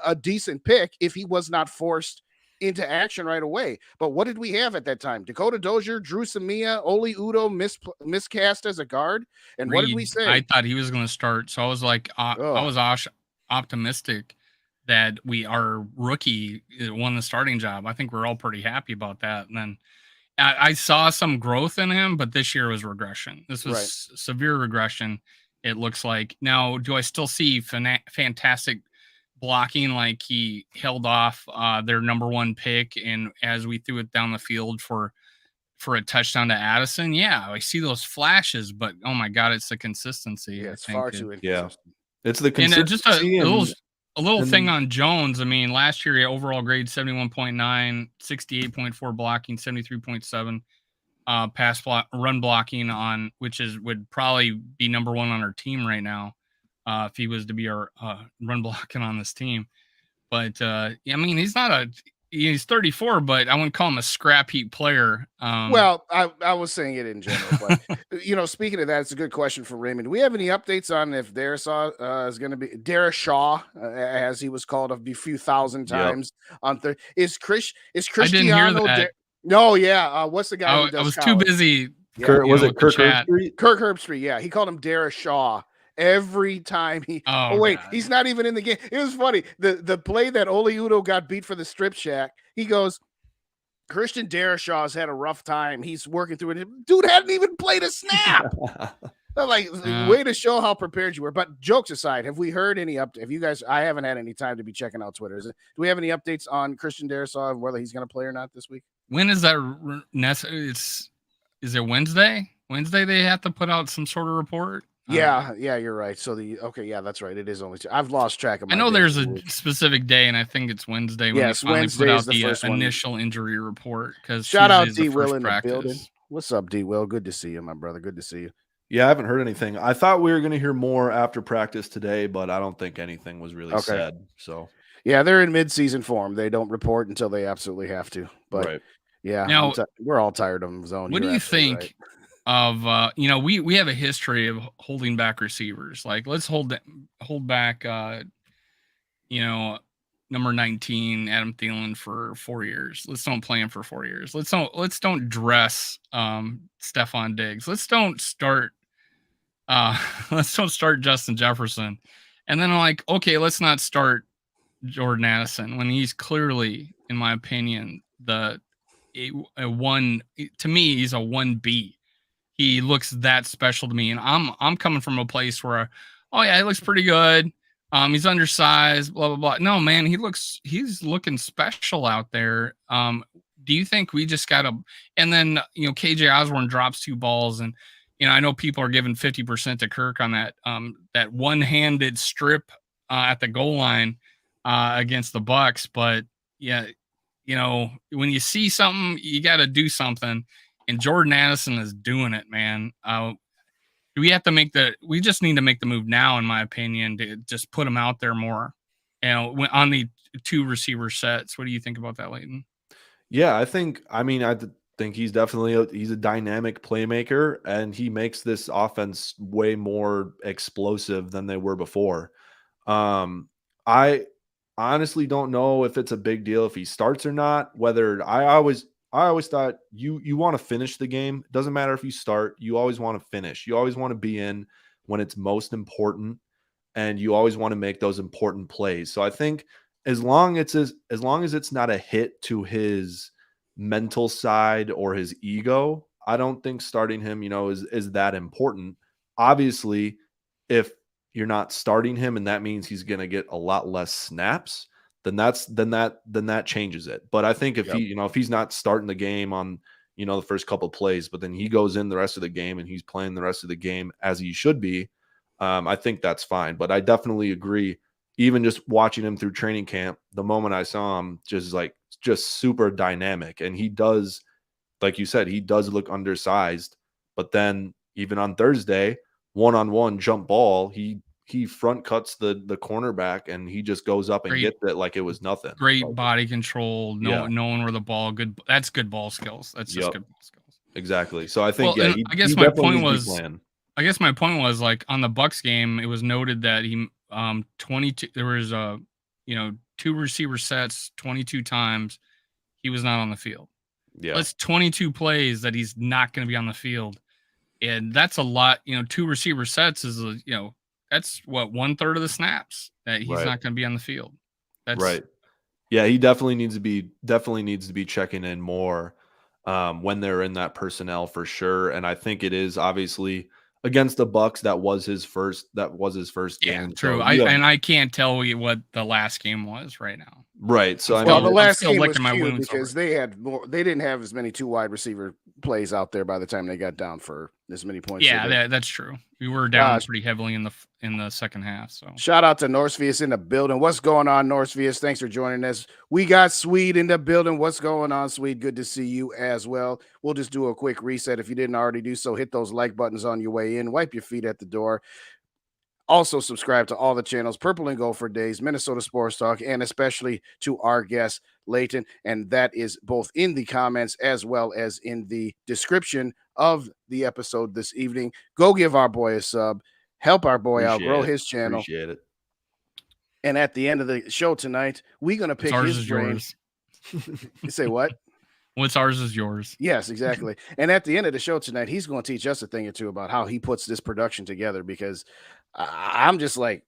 a decent pick if he was not forced into action right away. But what did we have at that time? Dakota Dozier, Drew Samia, Oli Udo miscast as a guard. And Reed, what did we say? I thought he was going to start. So I was like, I was optimistic that our rookie won the starting job. I think we're all pretty happy about that. And then I saw some growth in him, but this year was regression. This was severe regression, it looks like. Now, do I still see fantastic blocking, like he held off their number one pick, and as we threw it down the field for a touchdown to Addison? Yeah, I see those flashes, but oh my God, it's the consistency. Yeah, it's far too inconsistent. It's the consistency. And a little thing on Jones. I mean, last year, overall grade 71.9, 68.4 blocking, 73.7 run blocking on, which would probably be number one on our team right now. If he was to be our run blocking on this team. But I mean, he's not he's 34, but I wouldn't call him a scrap heap player. Well, I was saying it in general, but speaking of that, it's a good question for Raymond. Do we have any updates on if Darrisaw is going to be Darrishaw, as he was called a few thousand times on Thursday? Is I didn't hear Cristiano? that. No, yeah. What's the guy who does? I was college? too busy. Kirk, was it Kirk chat. Herbstreit? Kirk Herbstreit, yeah. He called him Darrishaw every time he. Oh, wait, God. he's not even in the game. It was funny. The play that Ole Udo got beat for the strip shack. He goes, Christian Darrishaw's had a rough time. He's working through it. Dude hadn't even played a snap. Way to show how prepared you were. But jokes aside, have we heard any update? Have you guys? I haven't had any time to be checking out Twitter. Do we have any updates on Christian Darrisaw and whether he's going to play or not this week? When is that necessary? Is it Wednesday? Wednesday they have to put out some sort of report. Yeah, you're right. So that's right. It is only two. I've lost track of my I know days there's a specific day, and I think it's Wednesday when Yes, they finally Wednesday put is out the the first one. initial injury report. Because shout out Tuesday's D the Will first in practice. the building. What's up, D Will? Good to see you, my brother. Good to see you. Yeah, I haven't heard anything. I thought we were going to hear more after practice today, but I don't think anything was really said. So yeah, they're in mid-season form. They don't report until they absolutely have to. But right. yeah, Now, we're all tired of them. Zone. What do you think right. of we have a history of holding back receivers. Like let's hold back number 19 Adam Thielen for 4 years. Let's don't play him for 4 years. Let's don't dress Stephon Diggs. Let's don't start Justin Jefferson. And then I'm like, okay, let's not start Jordan Addison when he's clearly, in my opinion, a one. To me, he's a 1B. He looks that special to me, and I'm coming from a place where, oh yeah, he looks pretty good. He's undersized, blah blah blah. No, man, he's looking special out there. Do you think we just gotta? And then KJ Osborne drops 2 balls, and I know people are giving 50% to Kirk on that one-handed strip at the goal line against the Bucks, but yeah, when you see something, you got to do something. And Jordan Addison is doing it, man. We just need to make the move now, in my opinion, to just put him out there more, on the 2 receiver sets. What do you think about that, Leighton? Yeah, I think he's definitely he's a dynamic playmaker, and he makes this offense way more explosive than they were before. I honestly don't know if it's a big deal if he starts or not. I always thought you want to finish the game. It doesn't matter if you start. You always want to finish. You always want to be in when it's most important, and you always want to make those important plays. So I think as long as it's not a hit to his mental side or his ego, I don't think starting him, is that important. Obviously, if you're not starting him and that means he's going to get a lot less snaps, then that changes it. But I think if if he's not starting the game on, the first couple of plays, but then he goes in the rest of the game and he's playing the rest of the game as he should be, I think that's fine. But I definitely agree. Even just watching him through training camp, the moment I saw him, just super dynamic. And he does, like you said, he does look undersized. But then even on Thursday, one-on-one jump ball, he front cuts the cornerback and he just goes up and gets it like it was nothing. Great body control, knowing where the ball. That's good ball skills. That's just good ball skills. Exactly. So I think I guess my point was like on the Bucks game, it was noted that he 22. There was 2 receiver sets 22 times. He was not on the field. Yeah, that's 22 plays that he's not going to be on the field, and that's a lot. 2 receiver sets is that's what 1/3 of the snaps that he's not going to be on the field. That's right. Yeah, he definitely needs to be checking in more when they're in that personnel for sure. And I think it is obviously against the Bucks. That was his first game. Yeah, true. So I can't tell you what the last game was right now. Right. So the last game was cute because they didn't have as many 2 wide receiver plays out there by the time they got down for as many points. Yeah, that's true. We were down pretty heavily in the second half. So shout out to Norsevius in the building. What's going on, Norsevius? Thanks for joining us. We got Swede in the building. What's going on, Swede? Good to see you as well. We'll just do a quick reset. If you didn't already do so, hit those like buttons on your way in. Wipe your feet at the door. Also, subscribe to all the channels, Purple and Gold for Days, Minnesota Sports Talk, and especially to our guest, Leighton. And that is both in the comments as well as in the description of the episode this evening. Go give our boy a sub, help our boy out, grow his channel. Appreciate it. And at the end of the show tonight, we're going to pick his brain. You say what? What's ours is yours. Yes, exactly. And at the end of the show tonight, he's going to teach us a thing or two about how he puts this production together, because I'm just like,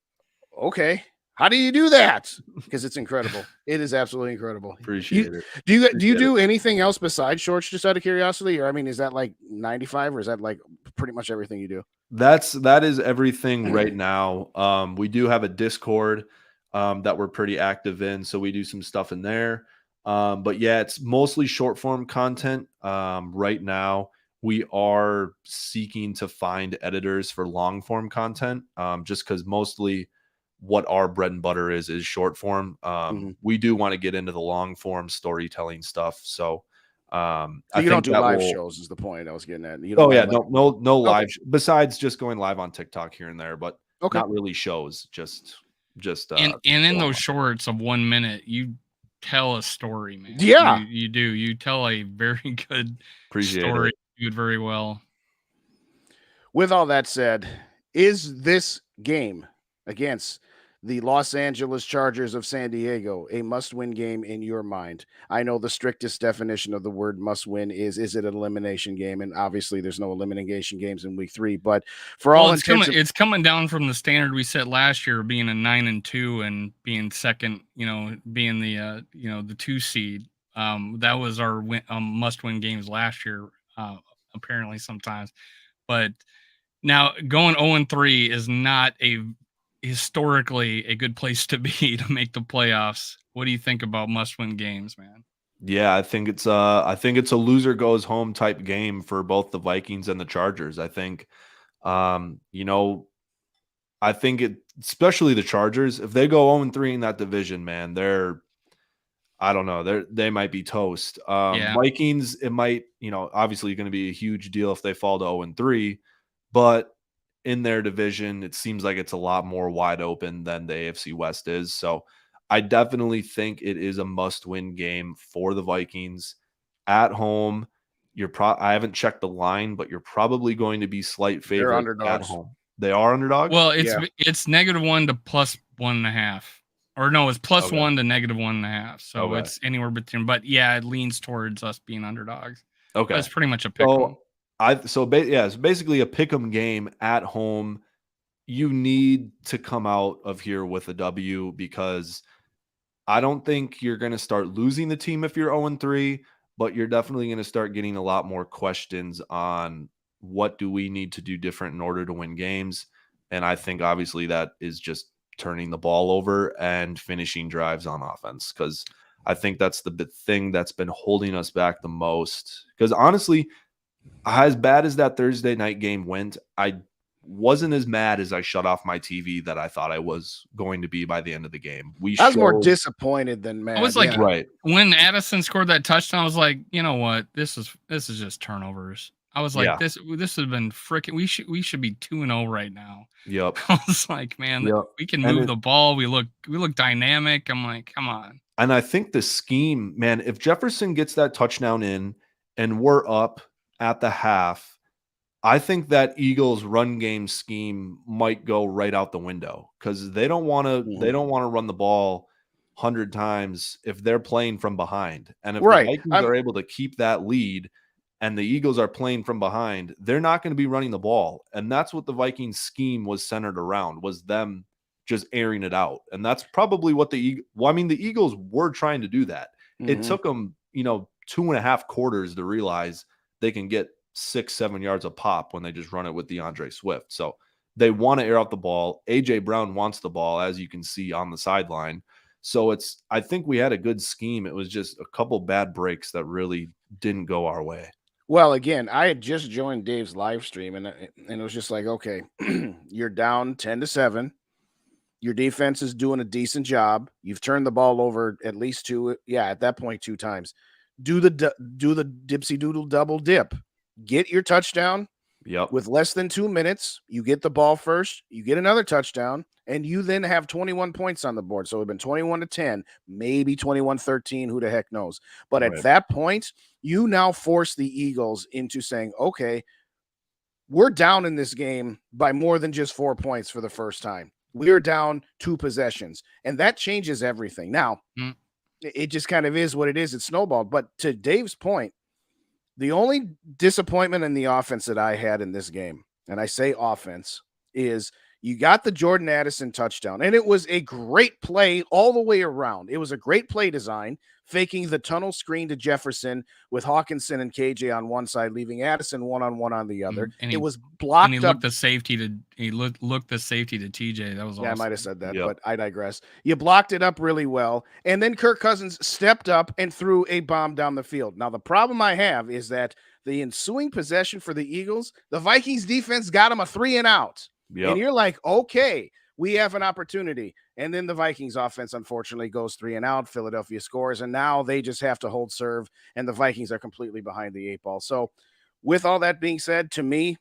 okay, how do you do that? Because it's incredible. It is absolutely incredible. Appreciate it. Do you do anything else besides shorts, just out of curiosity? Or I mean, is that like 95, or is that like pretty much everything you do? That is everything right now. We do have a Discord that we're pretty active in, so we do some stuff in there. But yeah, it's mostly short form content. Right now, we are seeking to find editors for long form content, just because mostly what our bread and butter is short form. We do want to get into the long form storytelling stuff. So, I you don't do live will... shows is the point I was getting at. No live, besides just going live on TikTok here and there, but not really shows, just and in those shorts of 1 minute, you tell a story, man. Yeah, you do. You tell a very good story. You do it very well. With all that said, is this game against the Los Angeles Chargers of San Diego a must-win game in your mind? I know the strictest definition of the word must-win is it an elimination game? And obviously there's no elimination games in week 3, but for all intents, it's coming down from the standard we set last year, being a 9-2 and being second, being the the 2 seed. That was our must-win games last year, apparently sometimes. But now going 0-3 is not historically a good place to be to make the playoffs. What do you think about must-win games, man? Yeah, I think it's a loser goes home type game for both the Vikings and the Chargers. I think, especially the Chargers, if they go 0-3 in that division, man, they might be toast. Vikings, it might, obviously going to be a huge deal if they fall to 0-3, but in their division, it seems like it's a lot more wide open than the AFC West is. So I definitely think it is a must-win game for the Vikings at home. I haven't checked the line, but you're probably going to be slight favorite at home. They are underdogs. Well, it's -1 to +1.5, or no, it's +1 to -1.5. So it's anywhere between. But yeah, it leans towards us being underdogs. Okay, that's pretty much a pick 'em. It's basically a pick 'em game at home. You need to come out of here with a W, because I don't think you're going to start losing the team if you're 0-3, but you're definitely going to start getting a lot more questions on what do we need to do different in order to win games. And I think obviously that is just turning the ball over and finishing drives on offense, because I think that's the big thing that's been holding us back the most. Because honestly, as bad as that Thursday night game went, I wasn't as mad as I shut off my TV that I thought I was going to be by the end of the game. I was more disappointed than mad. I was like, when Addison scored that touchdown, I was like, you know what? This is just turnovers. I was like, this has been freaking. We should be 2-0 right now. Yep. I was like, man, we can move the ball. We look dynamic. I'm like, come on. And I think the scheme, man, if Jefferson gets that touchdown in and we're up at the half, I think that Eagles run game scheme might go right out the window, because they don't want to run the ball 100 times if they're playing from behind. And if the Vikings are able to keep that lead and the Eagles are playing from behind, they're not going to be running the ball. And that's what the Vikings scheme was centered around, was them just airing it out. And that's probably what the Eagles were trying to do that. It took them, 2.5 quarters to realize they can get 6-7 yards a pop when they just run it with DeAndre Swift. So they want to air out the ball. AJ Brown wants the ball, as you can see on the sideline. So I think we had a good scheme. It was just a couple bad breaks that really didn't go our way. Well, again, I had just joined Dave's live stream, and it was just like, okay, you're down 10-7. Your defense is doing a decent job. You've turned the ball over at least at that point 2 times. Do the dipsy doodle double dip. Get your touchdown, Yep. With less than 2 minutes, you get the ball first, you get another touchdown, and you then have 21 points on the board. So it would have been 21-10, maybe 21-13, who the heck knows. But at Right. that point, you now force the Eagles into saying, okay, we're down in this game by more than just 4 points for the first time. We're down 2 possessions, and that changes everything. Now, it just kind of is what it is. It's snowballed. But to Dave's point, the only disappointment in the offense that I had in this game, and I say offense, is you got the Jordan Addison touchdown, and it was a great play all the way around. It was a great play design, faking the tunnel screen to Jefferson with Hawkinson and KJ on one side, leaving Addison one-on-one on the other. And it was And blocked he up. looked the safety to TJ. That was awesome. Yeah, I might have said that, Yep. but I digress. You blocked it up really well, and then Kirk Cousins stepped up and threw a bomb down the field. Now, the problem I have is that the ensuing possession for the Eagles, the Vikings defense got them a 3-and-out. Yep. And you're like, okay, we have an opportunity. And then the Vikings offense, unfortunately, goes 3-and-out. Philadelphia scores, and now they just have to hold serve, and the Vikings are completely behind the 8 ball. So with all that being said, to me,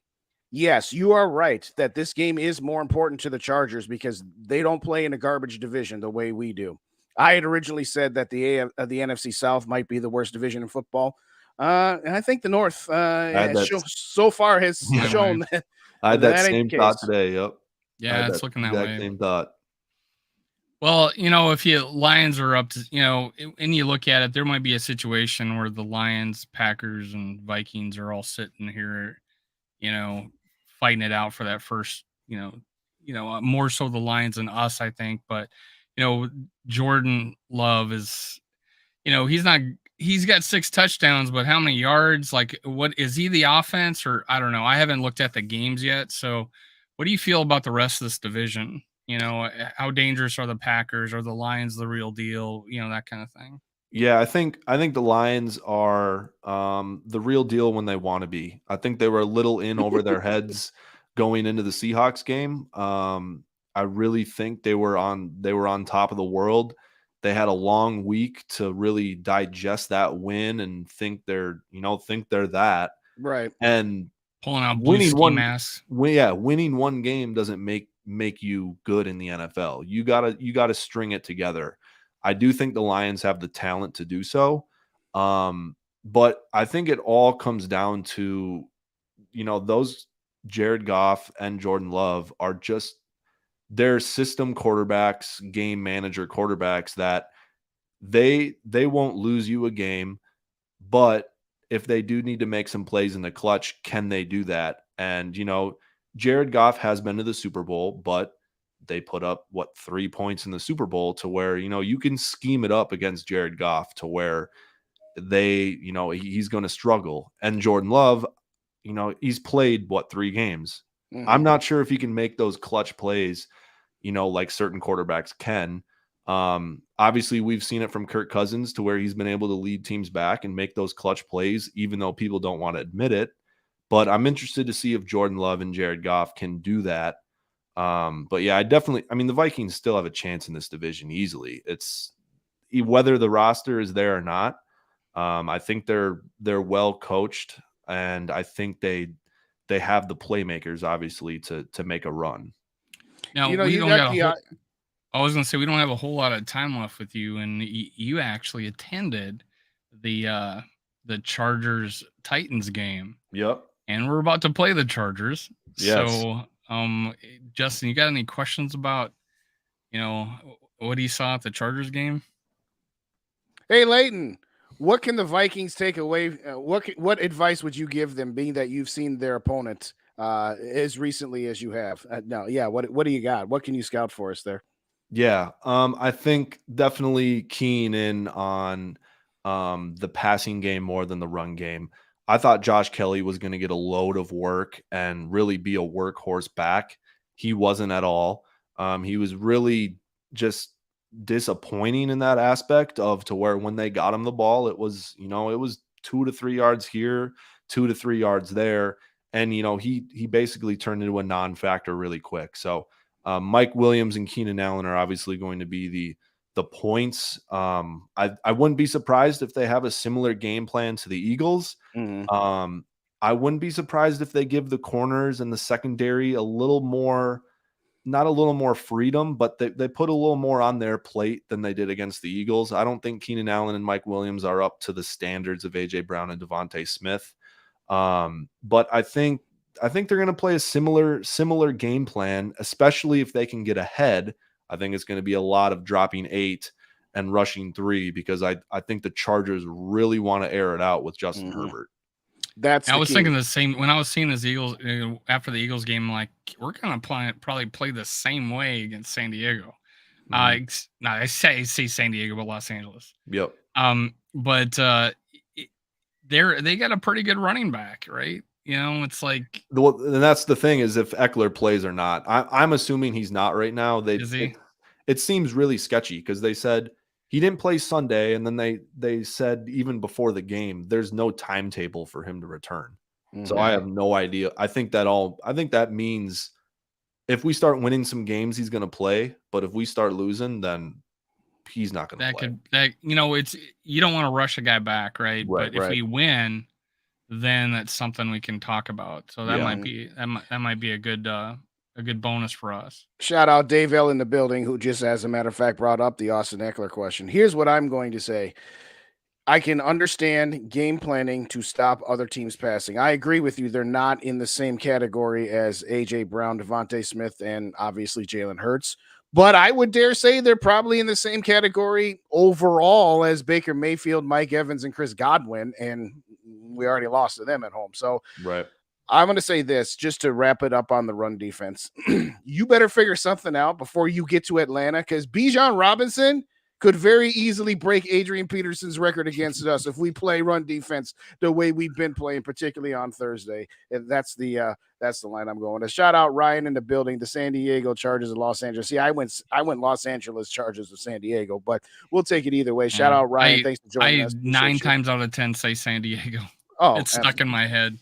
yes, you are right that this game is more important to the Chargers because they don't play in a garbage division the way we do. I had originally said that the NFC South might be the worst division in football. And I think the North so far has shown that I had that that ain't same the thought case. today. Yep. I Yeah, had it's looking that exact way. Same thought. Well, if you Lions are up to, and you look at it, there might be a situation where the Lions, Packers, and Vikings are all sitting here, fighting it out for that first, more so the Lions than us, I think. But, Jordan Love is, he's got 6 touchdowns, but how many yards? Like, what is he the offense, or I don't know. I haven't looked at the games yet. So what do you feel about the rest of this division? How dangerous are the Packers? Are the Lions the real deal? That kind of thing. Yeah, I think the Lions are the real deal when they want to be. I think they were a little in over their heads going into the Seahawks game. I really think they were on top of the world. They had a long week to really digest that win and think they're that. Right. And pulling out blue ski masks. Winning one game doesn't make you good in the NFL. You gotta string it together. I do think the Lions have the talent to do so. But I think it all comes down to, those Jared Goff and Jordan Love are just they're system quarterbacks, game manager quarterbacks that they won't lose you a game, but if they do need to make some plays in the clutch, can they do that? And, Jared Goff has been to the Super Bowl, but they put up 3 points in the Super Bowl to where, you can scheme it up against Jared Goff to where he's going to struggle. And Jordan Love, he's played 3 games. Mhm. I'm not sure if he can make those clutch plays, like certain quarterbacks can. Obviously we've seen it from Kirk Cousins to where he's been able to lead teams back and make those clutch plays, even though people don't want to admit it. But I'm interested to see if Jordan Love and Jared Goff can do that. But yeah, the Vikings still have a chance in this division easily. It's whether the roster is there or not. I think they're well coached, and I think they have the playmakers obviously to make a run. Now we don't got I was going to say we don't have a whole lot of time left with you, and you actually attended the Chargers Titans game. Yep. And we're about to play the Chargers. Yes. So, Justin, you got any questions about, what you saw at the Chargers game? Hey, Leighton, what can the Vikings take away? What advice would you give them, being that you've seen their opponent as recently as you have? What do you got? What can you scout for us there? Yeah, I think definitely keying in on the passing game more than the run game. I thought Josh Kelly was going to get a load of work and really be a workhorse back. He wasn't at all. He was really just disappointing in that aspect of to where when they got him the ball, it was 2 to 3 yards here, 2 to 3 yards there. And, he basically turned into a non-factor really quick. So Mike Williams and Keenan Allen are obviously going to be the points. I wouldn't be surprised if they have a similar game plan to the Eagles. Mm-hmm. I wouldn't be surprised if they give the corners and the secondary a little more, not a little more freedom, but they put a little more on their plate than they did against the Eagles. I don't think Keenan Allen and Mike Williams are up to the standards of A.J. Brown and Devontae Smith. But I think they're going to play a similar game plan, especially if they can get ahead. I think it's going to be a lot of dropping 8 and rushing 3 because I think the Chargers really want to air it out with Justin Herbert. I was thinking the same when I was seeing this Eagles after the Eagles game. Like, we're gonna probably play the same way against San Diego. I say San Diego, but Los Angeles. Yep. But they got a pretty good running back, right? You know, it's like, and that's the thing is if Eckler plays or not. I'm assuming he's not right now. Is he? It seems really sketchy because they said he didn't play Sunday, and then they said even before the game, there's no timetable for him to return. So I have no idea. I think that means if we start winning some games, he's going to play. But if we start losing, then he's not going to play. It's you don't want to rush a guy back, right? But if we win, then that's something we can talk about. So that might be a good bonus for us. Shout out Dave L in the building, who just, as a matter of fact, brought up the Austin Eckler question. Here's what I'm going to say. I can understand game planning to stop other teams passing. I agree with you. They're not in the same category as A.J. Brown, Devontae Smith, and obviously Jalen Hurts. But I would dare say they're probably in the same category overall as Baker Mayfield, Mike Evans, and Chris Godwin. And we already lost to them at home. So I'm going to say this just to wrap it up on the run defense. You better figure something out before you get to Atlanta, because Bijan Robinson could very easily break Adrian Peterson's record against us if we play run defense the way we've been playing, particularly on Thursday. And that's the line I'm going to. Shout out Ryan in the building, the San Diego Chargers of Los Angeles. See, I went Los Angeles Chargers of San Diego, but we'll take it either way. Shout out Ryan. Thanks for joining us. 9 times out of 10 say San Diego. Oh, it's stuck in my head.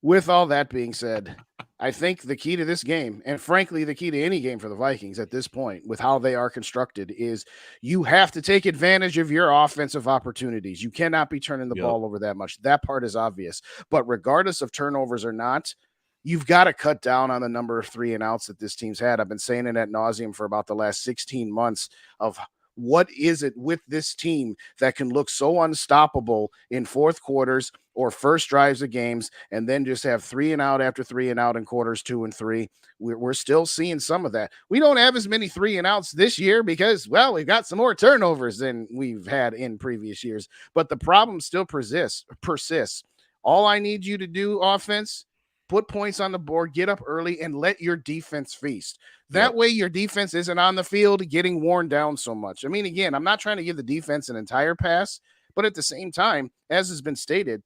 With all that being said, I think the key to this game, and frankly, the key to any game for the Vikings at this point, with how they are constructed, is you have to take advantage of your offensive opportunities. You cannot be turning the ball over that much. That part is obvious. But regardless of turnovers or not, you've got to cut down on the number of 3-and-outs that this team's had. I've been saying it ad nauseum for about the last 16 months of what is it with this team that can look so unstoppable in fourth quarters or first drives of games and then just have 3-and-out after 3-and-out in quarters 2 and 3. We're still seeing some of that. We don't have as many 3-and-outs this year because, well, we've got some more turnovers than we've had in previous years. But the problem still persists. All I need you to do, offense, put points on the board, get up early, and let your defense feast. That way your defense isn't on the field getting worn down so much. I mean, again, I'm not trying to give the defense an entire pass, but at the same time, as has been stated,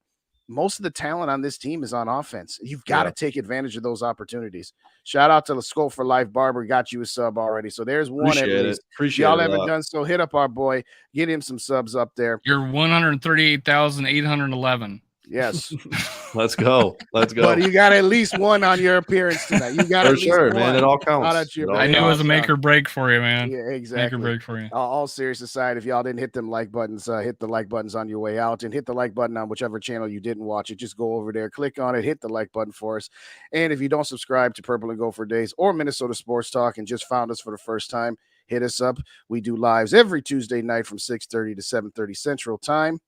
most of the talent on this team is on offense. You've got to take advantage of those opportunities. Shout out to the Skull for Life Barber. Got you a sub already. So there's one Appreciate at least. Appreciate y'all it haven't done so. Hit up our boy. Get him some subs up there. You're 138,811. Yes. Let's go. Let's go. But you got at least one on your appearance tonight. You got for at least sure, one. man. It all counts. I knew it was a make or break for you, man. Yeah, exactly. Make or break for you. All serious aside, if y'all didn't hit them like buttons, hit the like buttons on your way out and hit the like button on whichever channel you didn't watch it. Just go over there, click on it, hit the like button for us. And if you don't subscribe to Purple and Gopher Days or Minnesota Sports Talk and just found us for the first time, hit us up. We do lives every Tuesday night from 6:30 to 7:30 Central Time.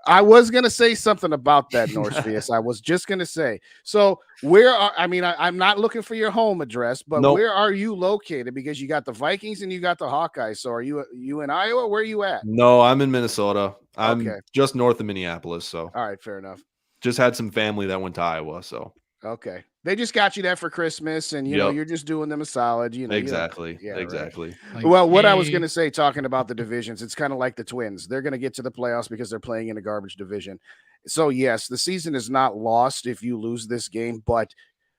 I was going to say something about that, Norsefius. I was just going to say, so I'm not looking for your home address, but where are you located? Because you got the Vikings and you got the Hawkeyes. So are you in Iowa? Where are you at? No, I'm in Minnesota. I'm just north of Minneapolis. So, all right, fair enough. Just had some family that went to Iowa. So, okay. They just got you that for Christmas, and you know you're just doing them a solid. Exactly. Exactly. Right. Well, what I was going to say, talking about the divisions, it's kind of like the Twins. They're going to get to the playoffs because they're playing in a garbage division. So yes, the season is not lost if you lose this game, but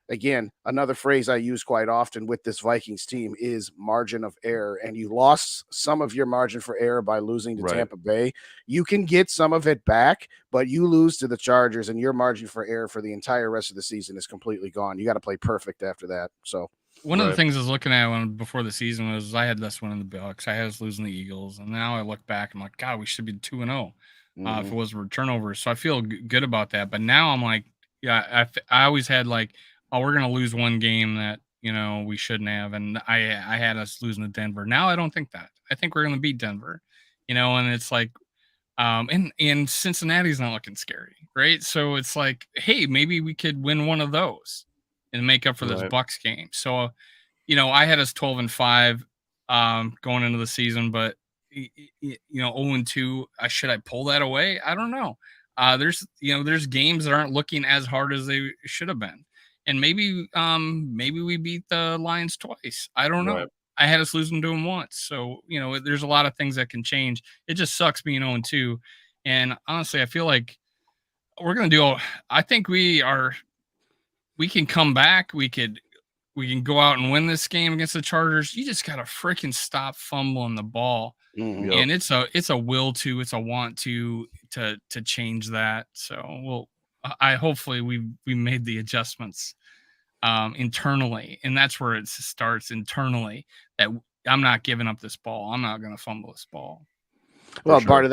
again, another phrase I use quite often with this Vikings team is margin of error. And you lost some of your margin for error by losing to Tampa Bay. You can get some of it back, but you lose to the Chargers and your margin for error for the entire rest of the season is completely gone. You got to play perfect after that. So one of the things I was looking at before the season was I had this one in the Bucks. I had us losing the Eagles. And now I look back, I'm like, God, we should be 2-0. if it was a turnover. So I feel good about that. But now I'm like, yeah, I always had like, oh, we're gonna lose one game that we shouldn't have, and I had us losing to Denver. Now I don't think that. I think we're gonna beat Denver, and it's like, and Cincinnati's not looking scary, right? So it's like, hey, maybe we could win one of those and make up for this Bucks game. So, I had us 12-5 going into the season, but 0-2. Should I pull that away? I don't know. There's games that aren't looking as hard as they should have been, and maybe we beat the Lions twice. I don't know. Right. I had us losing to them once, so there's a lot of things that can change. It just sucks being 0-2, and honestly, I feel like we're gonna do. I think we can come back. We can go out and win this game against the Chargers. You just gotta freaking stop fumbling the ball. Mhm. And it's a will to, it's a want to change that. So I hopefully we made the adjustments internally, and that's where it starts internally, that I'm not giving up this ball. I'm not going to fumble this ball. Well, part of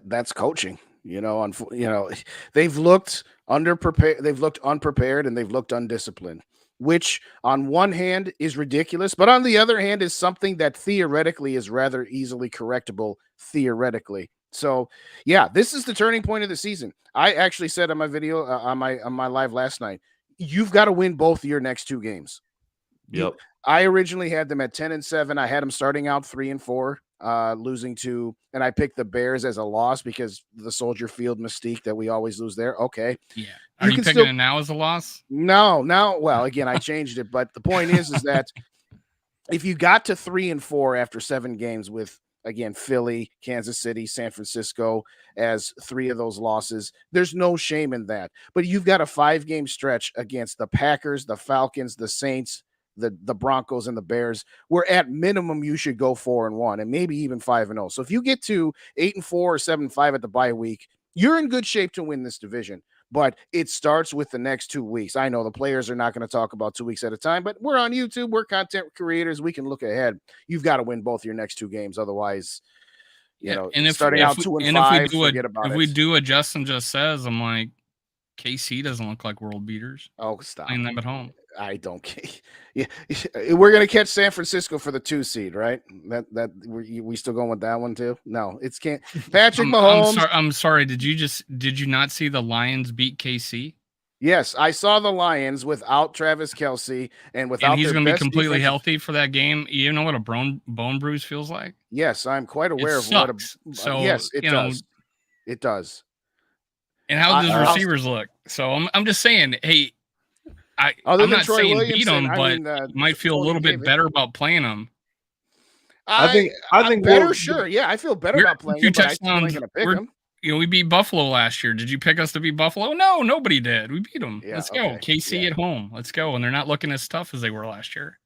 that's coaching. They've looked underprepared, they've looked unprepared, and they've looked undisciplined, which on one hand is ridiculous, but on the other hand is something that theoretically is rather easily correctable theoretically. So, yeah, this is the turning point of the season. I actually said on my video on my live last night, you've got to win both of your next two games. Yep. I originally had them at 10-7. I had them starting out 3-4, losing to, and I picked the Bears as a loss because the Soldier Field mystique that we always lose there. Okay. Yeah. Are you picking it now as a loss? No. Well, again, I changed it, but the point is that if you got to 3-4 after 7 games with, again, Philly, Kansas City, San Francisco as 3 of those losses, there's no shame in that. But you've got a 5-game stretch against the Packers, the Falcons, the Saints, the Broncos, and the Bears, where at minimum you should go 4-1 and maybe even 5-0. So if you get to 8-4 or 7-5 at the bye week, you're in good shape to win this division. But it starts with the next 2 weeks. I know the players are not going to talk about 2 weeks at a time, but we're on YouTube. We're content creators. We can look ahead. You've got to win both your next 2 games. Otherwise, and if, starting out 2-5, forget about it. If we do what Justin just says, I'm like, KC doesn't look like world beaters. Oh, stop. Playing them at home. I don't care. Yeah, we're gonna catch San Francisco for the 2 seed, right? That we still going with that one too? No, it's can't. Patrick Mahomes. I'm sorry. Did you not see the Lions beat KC? Yes, I saw the Lions without Travis Kelce and without. And he's going to be completely healthy for that game. You know what a bone bruise feels like? Yes, I'm quite aware of sucks. Yes, it does. It does. And how does receivers look? So I'm just saying, hey. I'm not saying beat them, but you might feel a little bit better about playing them. I think better, sure. Yeah, I feel better about playing them, but I still ain't gonna pick them. We beat Buffalo last year. Did you pick us to beat Buffalo? No, nobody did. We beat them. Yeah, let's go. KC at home. Let's go. And they're not looking as tough as they were last year.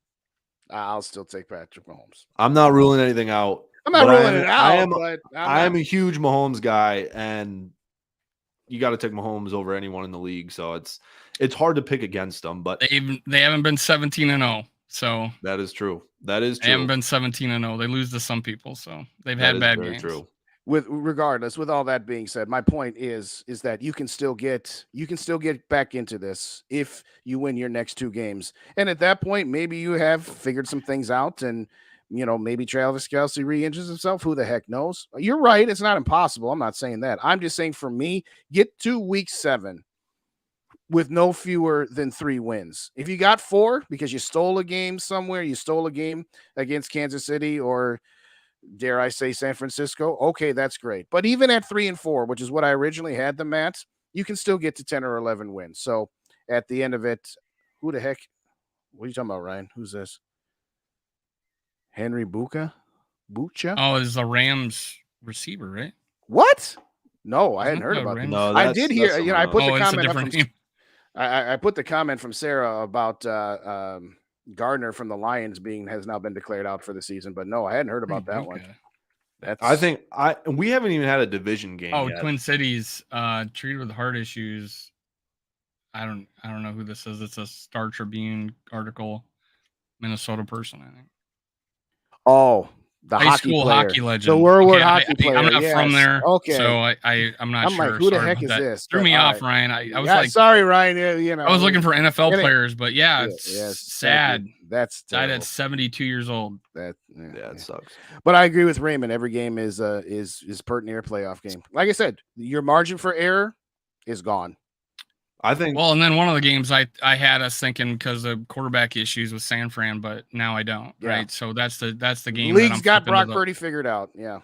I'll still take Patrick Mahomes. I'm not ruling anything out. I'm not ruling it out. I am a huge Mahomes guy, and you got to take Mahomes over anyone in the league. So it's hard to pick against them, but they haven't been 17-0. So that is true. That is true. They haven't been 17-0. They lose to some people, so they've had bad games. True. With all that being said, my point is that you can still get back into this if you win your next 2 games. And at that point, maybe you have figured some things out, and maybe Travis Kelce re-injures himself. Who the heck knows? You're right. It's not impossible. I'm not saying that. I'm just saying, for me, get to week 7 with no fewer than 3 wins. If you got 4 because you stole a game somewhere, you stole a game against Kansas City or, dare I say, San Francisco, okay, that's great. But even at 3-4, which is what I originally had them at, you can still get to 10 or 11 wins. So at the end of it, who the heck? What are you talking about, Ryan? Who's this? Henry Bucha? Oh, it's a Rams receiver, right? What? No, I hadn't heard about that. No, I did hear. I put the comment. I put the comment from Sarah about Gardner from the Lions has now been declared out for the season, but no, I hadn't heard about that one. We haven't even had a division game. Oh, yet. Twin Cities treated with heart issues. I don't know who this is. It's a Star Tribune article. Minnesota person, I think. Oh, The high hockey school player. hockey legend. The World Okay, hockey player. I'm not from Yes. there, Okay. so I'm not I'm sure. like, who the Sorry heck about is that. this? Threw But, me all off, right. Ryan. I was Yeah, like, sorry, Ryan. You know, I was looking for NFL and it- players, but yeah, yeah, it's yes, sad. That's Died terrible. at 72 years old. That Yeah, it sucks. But I agree with Raymond. Every game is pert near a playoff game. Like I said, your margin for error is gone. I think Well, and then one of the games I had us thinking because of quarterback issues with San Fran, but now I don't. Yeah. Right, so that's the game. League's that I'm got flipping to Brock Purdy figured out. Yeah,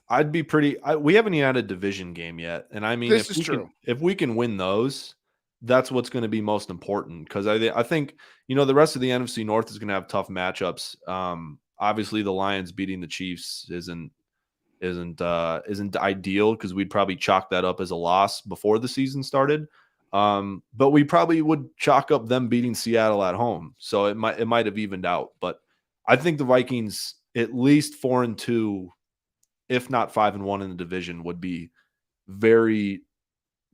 I'd be we haven't even had a division game yet. And I mean, this is true. If we can win those, that's what's going to be most important. Because I think, the rest of the NFC North is going to have tough matchups. Obviously the Lions beating the Chiefs isn't ideal, because we'd probably chalk that up as a loss before the season started. But we probably would chalk up them beating Seattle at home. So it might have evened out. But I think the Vikings, at least 4-2, if not 5-1 in the division, would be very,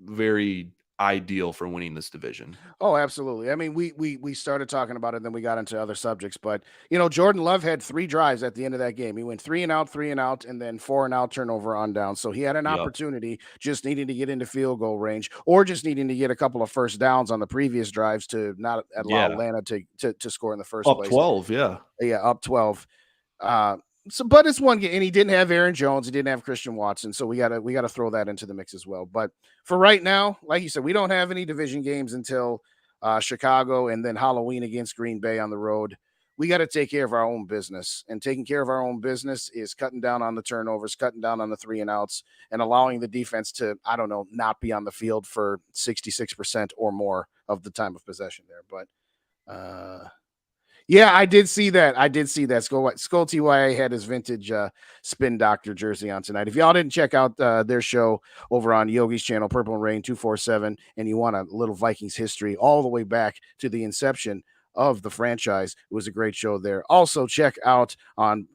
very ideal for winning this division. Oh, absolutely. I mean, we started talking about it, then we got into other subjects. But Jordan Love had 3 drives at the end of that game. He went 3 and out, and then 4 and out turnover on down. So he had an opportunity, just needing to get into field goal range, or just needing to get a couple of first downs on the previous drives to not allow Atlanta to score in the first place. Up 12, yeah, up 12. But it's one game, and he didn't have Aaron Jones, he didn't have Christian Watson, so we gotta throw that into the mix as well. But for right now, like you said, we don't have any division games until Chicago, and then Halloween against Green Bay on the road. We got to take care of our own business, and taking care of our own business is cutting down on the turnovers, cutting down on the 3 and outs, and allowing the defense to, not be on the field for 66% or more of the time of possession there. But yeah, I did see that. Skull TY had his vintage Spin Doctor jersey on tonight. If y'all didn't check out their show over on Yogi's channel, Purple and Rain 247, and you want a little Vikings history all the way back to the inception of the franchise, it was a great show there. Also, check out on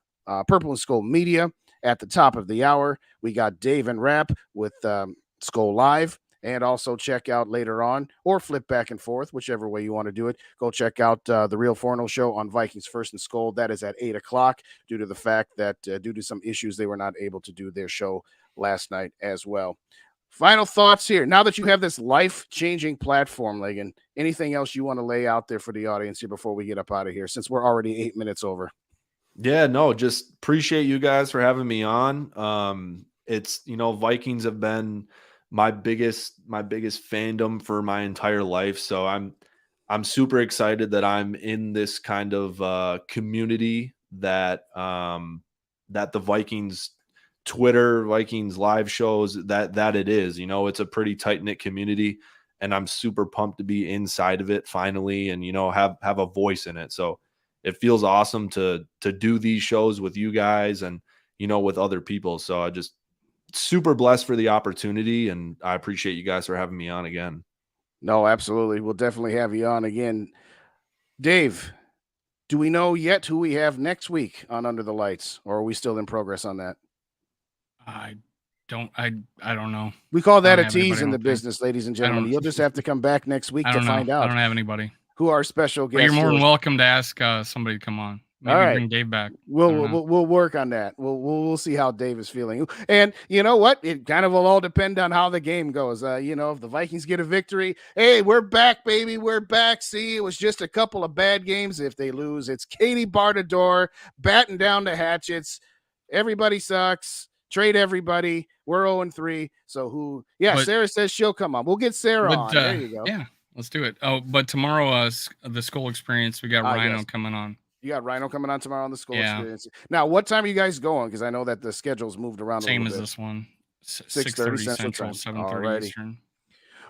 Purple and Skull Media at the top of the hour. We got Dave and Rap with Skull Live. And also check out later on, or flip back and forth, whichever way you want to do it. Go check out the Real Forno Show on Vikings First and Skull. That is at 8 o'clock, due to the fact that due to some issues, they were not able to do their show last night as well. Final thoughts here. Now that you have this life-changing platform, Leighton, anything else you want to lay out there for the audience here before we get up out of here, since we're already 8 minutes over? Yeah, no, just appreciate you guys for having me on. It's, Vikings have been my biggest fandom for my entire life. So I'm super excited that I'm in this kind of community that that the Vikings Twitter, Vikings live shows, that it is. It's a pretty tight-knit community, and I'm super pumped to be inside of it finally, and have a voice in it. So it feels awesome to do these shows with you guys and with other people. So I just super blessed for the opportunity, and I appreciate you guys for having me on again. No, absolutely. We'll definitely have you on again. Dave, do we know yet who we have next week on Under the Lights, or are we still in progress on that? I don't know. We call that a tease in the business, ladies and gentlemen. You'll just have to come back next week to find out. I don't have anybody. Who our special guest But you're more than is. welcome to ask somebody to come on. Maybe All right. bring Dave back. We'll work on that. We'll see how Dave is feeling. And you know what? It kind of will all depend on how the game goes. If the Vikings get a victory, hey, we're back, baby. We're back. See, it was just a couple of bad games. If they lose, it's Katie Bardador batting down the hatchets. Everybody sucks. Trade everybody. We're 0-3. So who? Yeah, but Sarah says she'll come on. We'll get Sarah on. There you go. Yeah, let's do it. Oh, but tomorrow, the Skull Experience, we got Rhino coming on. You got Rhino coming on tomorrow on the Skull Experience. Now, what time are you guys going? Because I know that the schedule's moved around. Same a as bit. this one. 6:30 Central, 7:30 Eastern.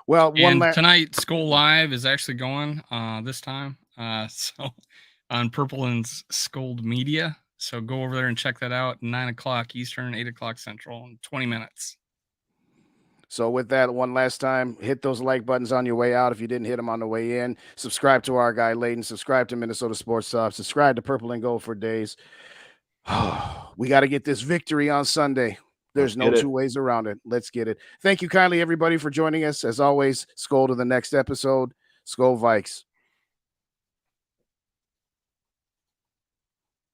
Well, tonight, Skull Live is actually going this time. So on Purple and Skull Media. So go over there and check that out. 9 o'clock Eastern, 8 o'clock Central, in 20 minutes. So with that, one last time, hit those like buttons on your way out if you didn't hit them on the way in. Subscribe to our guy, Leighton. Subscribe to Minnesota Sports Talk. Subscribe to Purple and Gold for days. We got to get this victory on Sunday. There's no two ways around it. Let's get it. Thank you kindly, everybody, for joining us. As always, Skull to the next episode. Skull Vikes.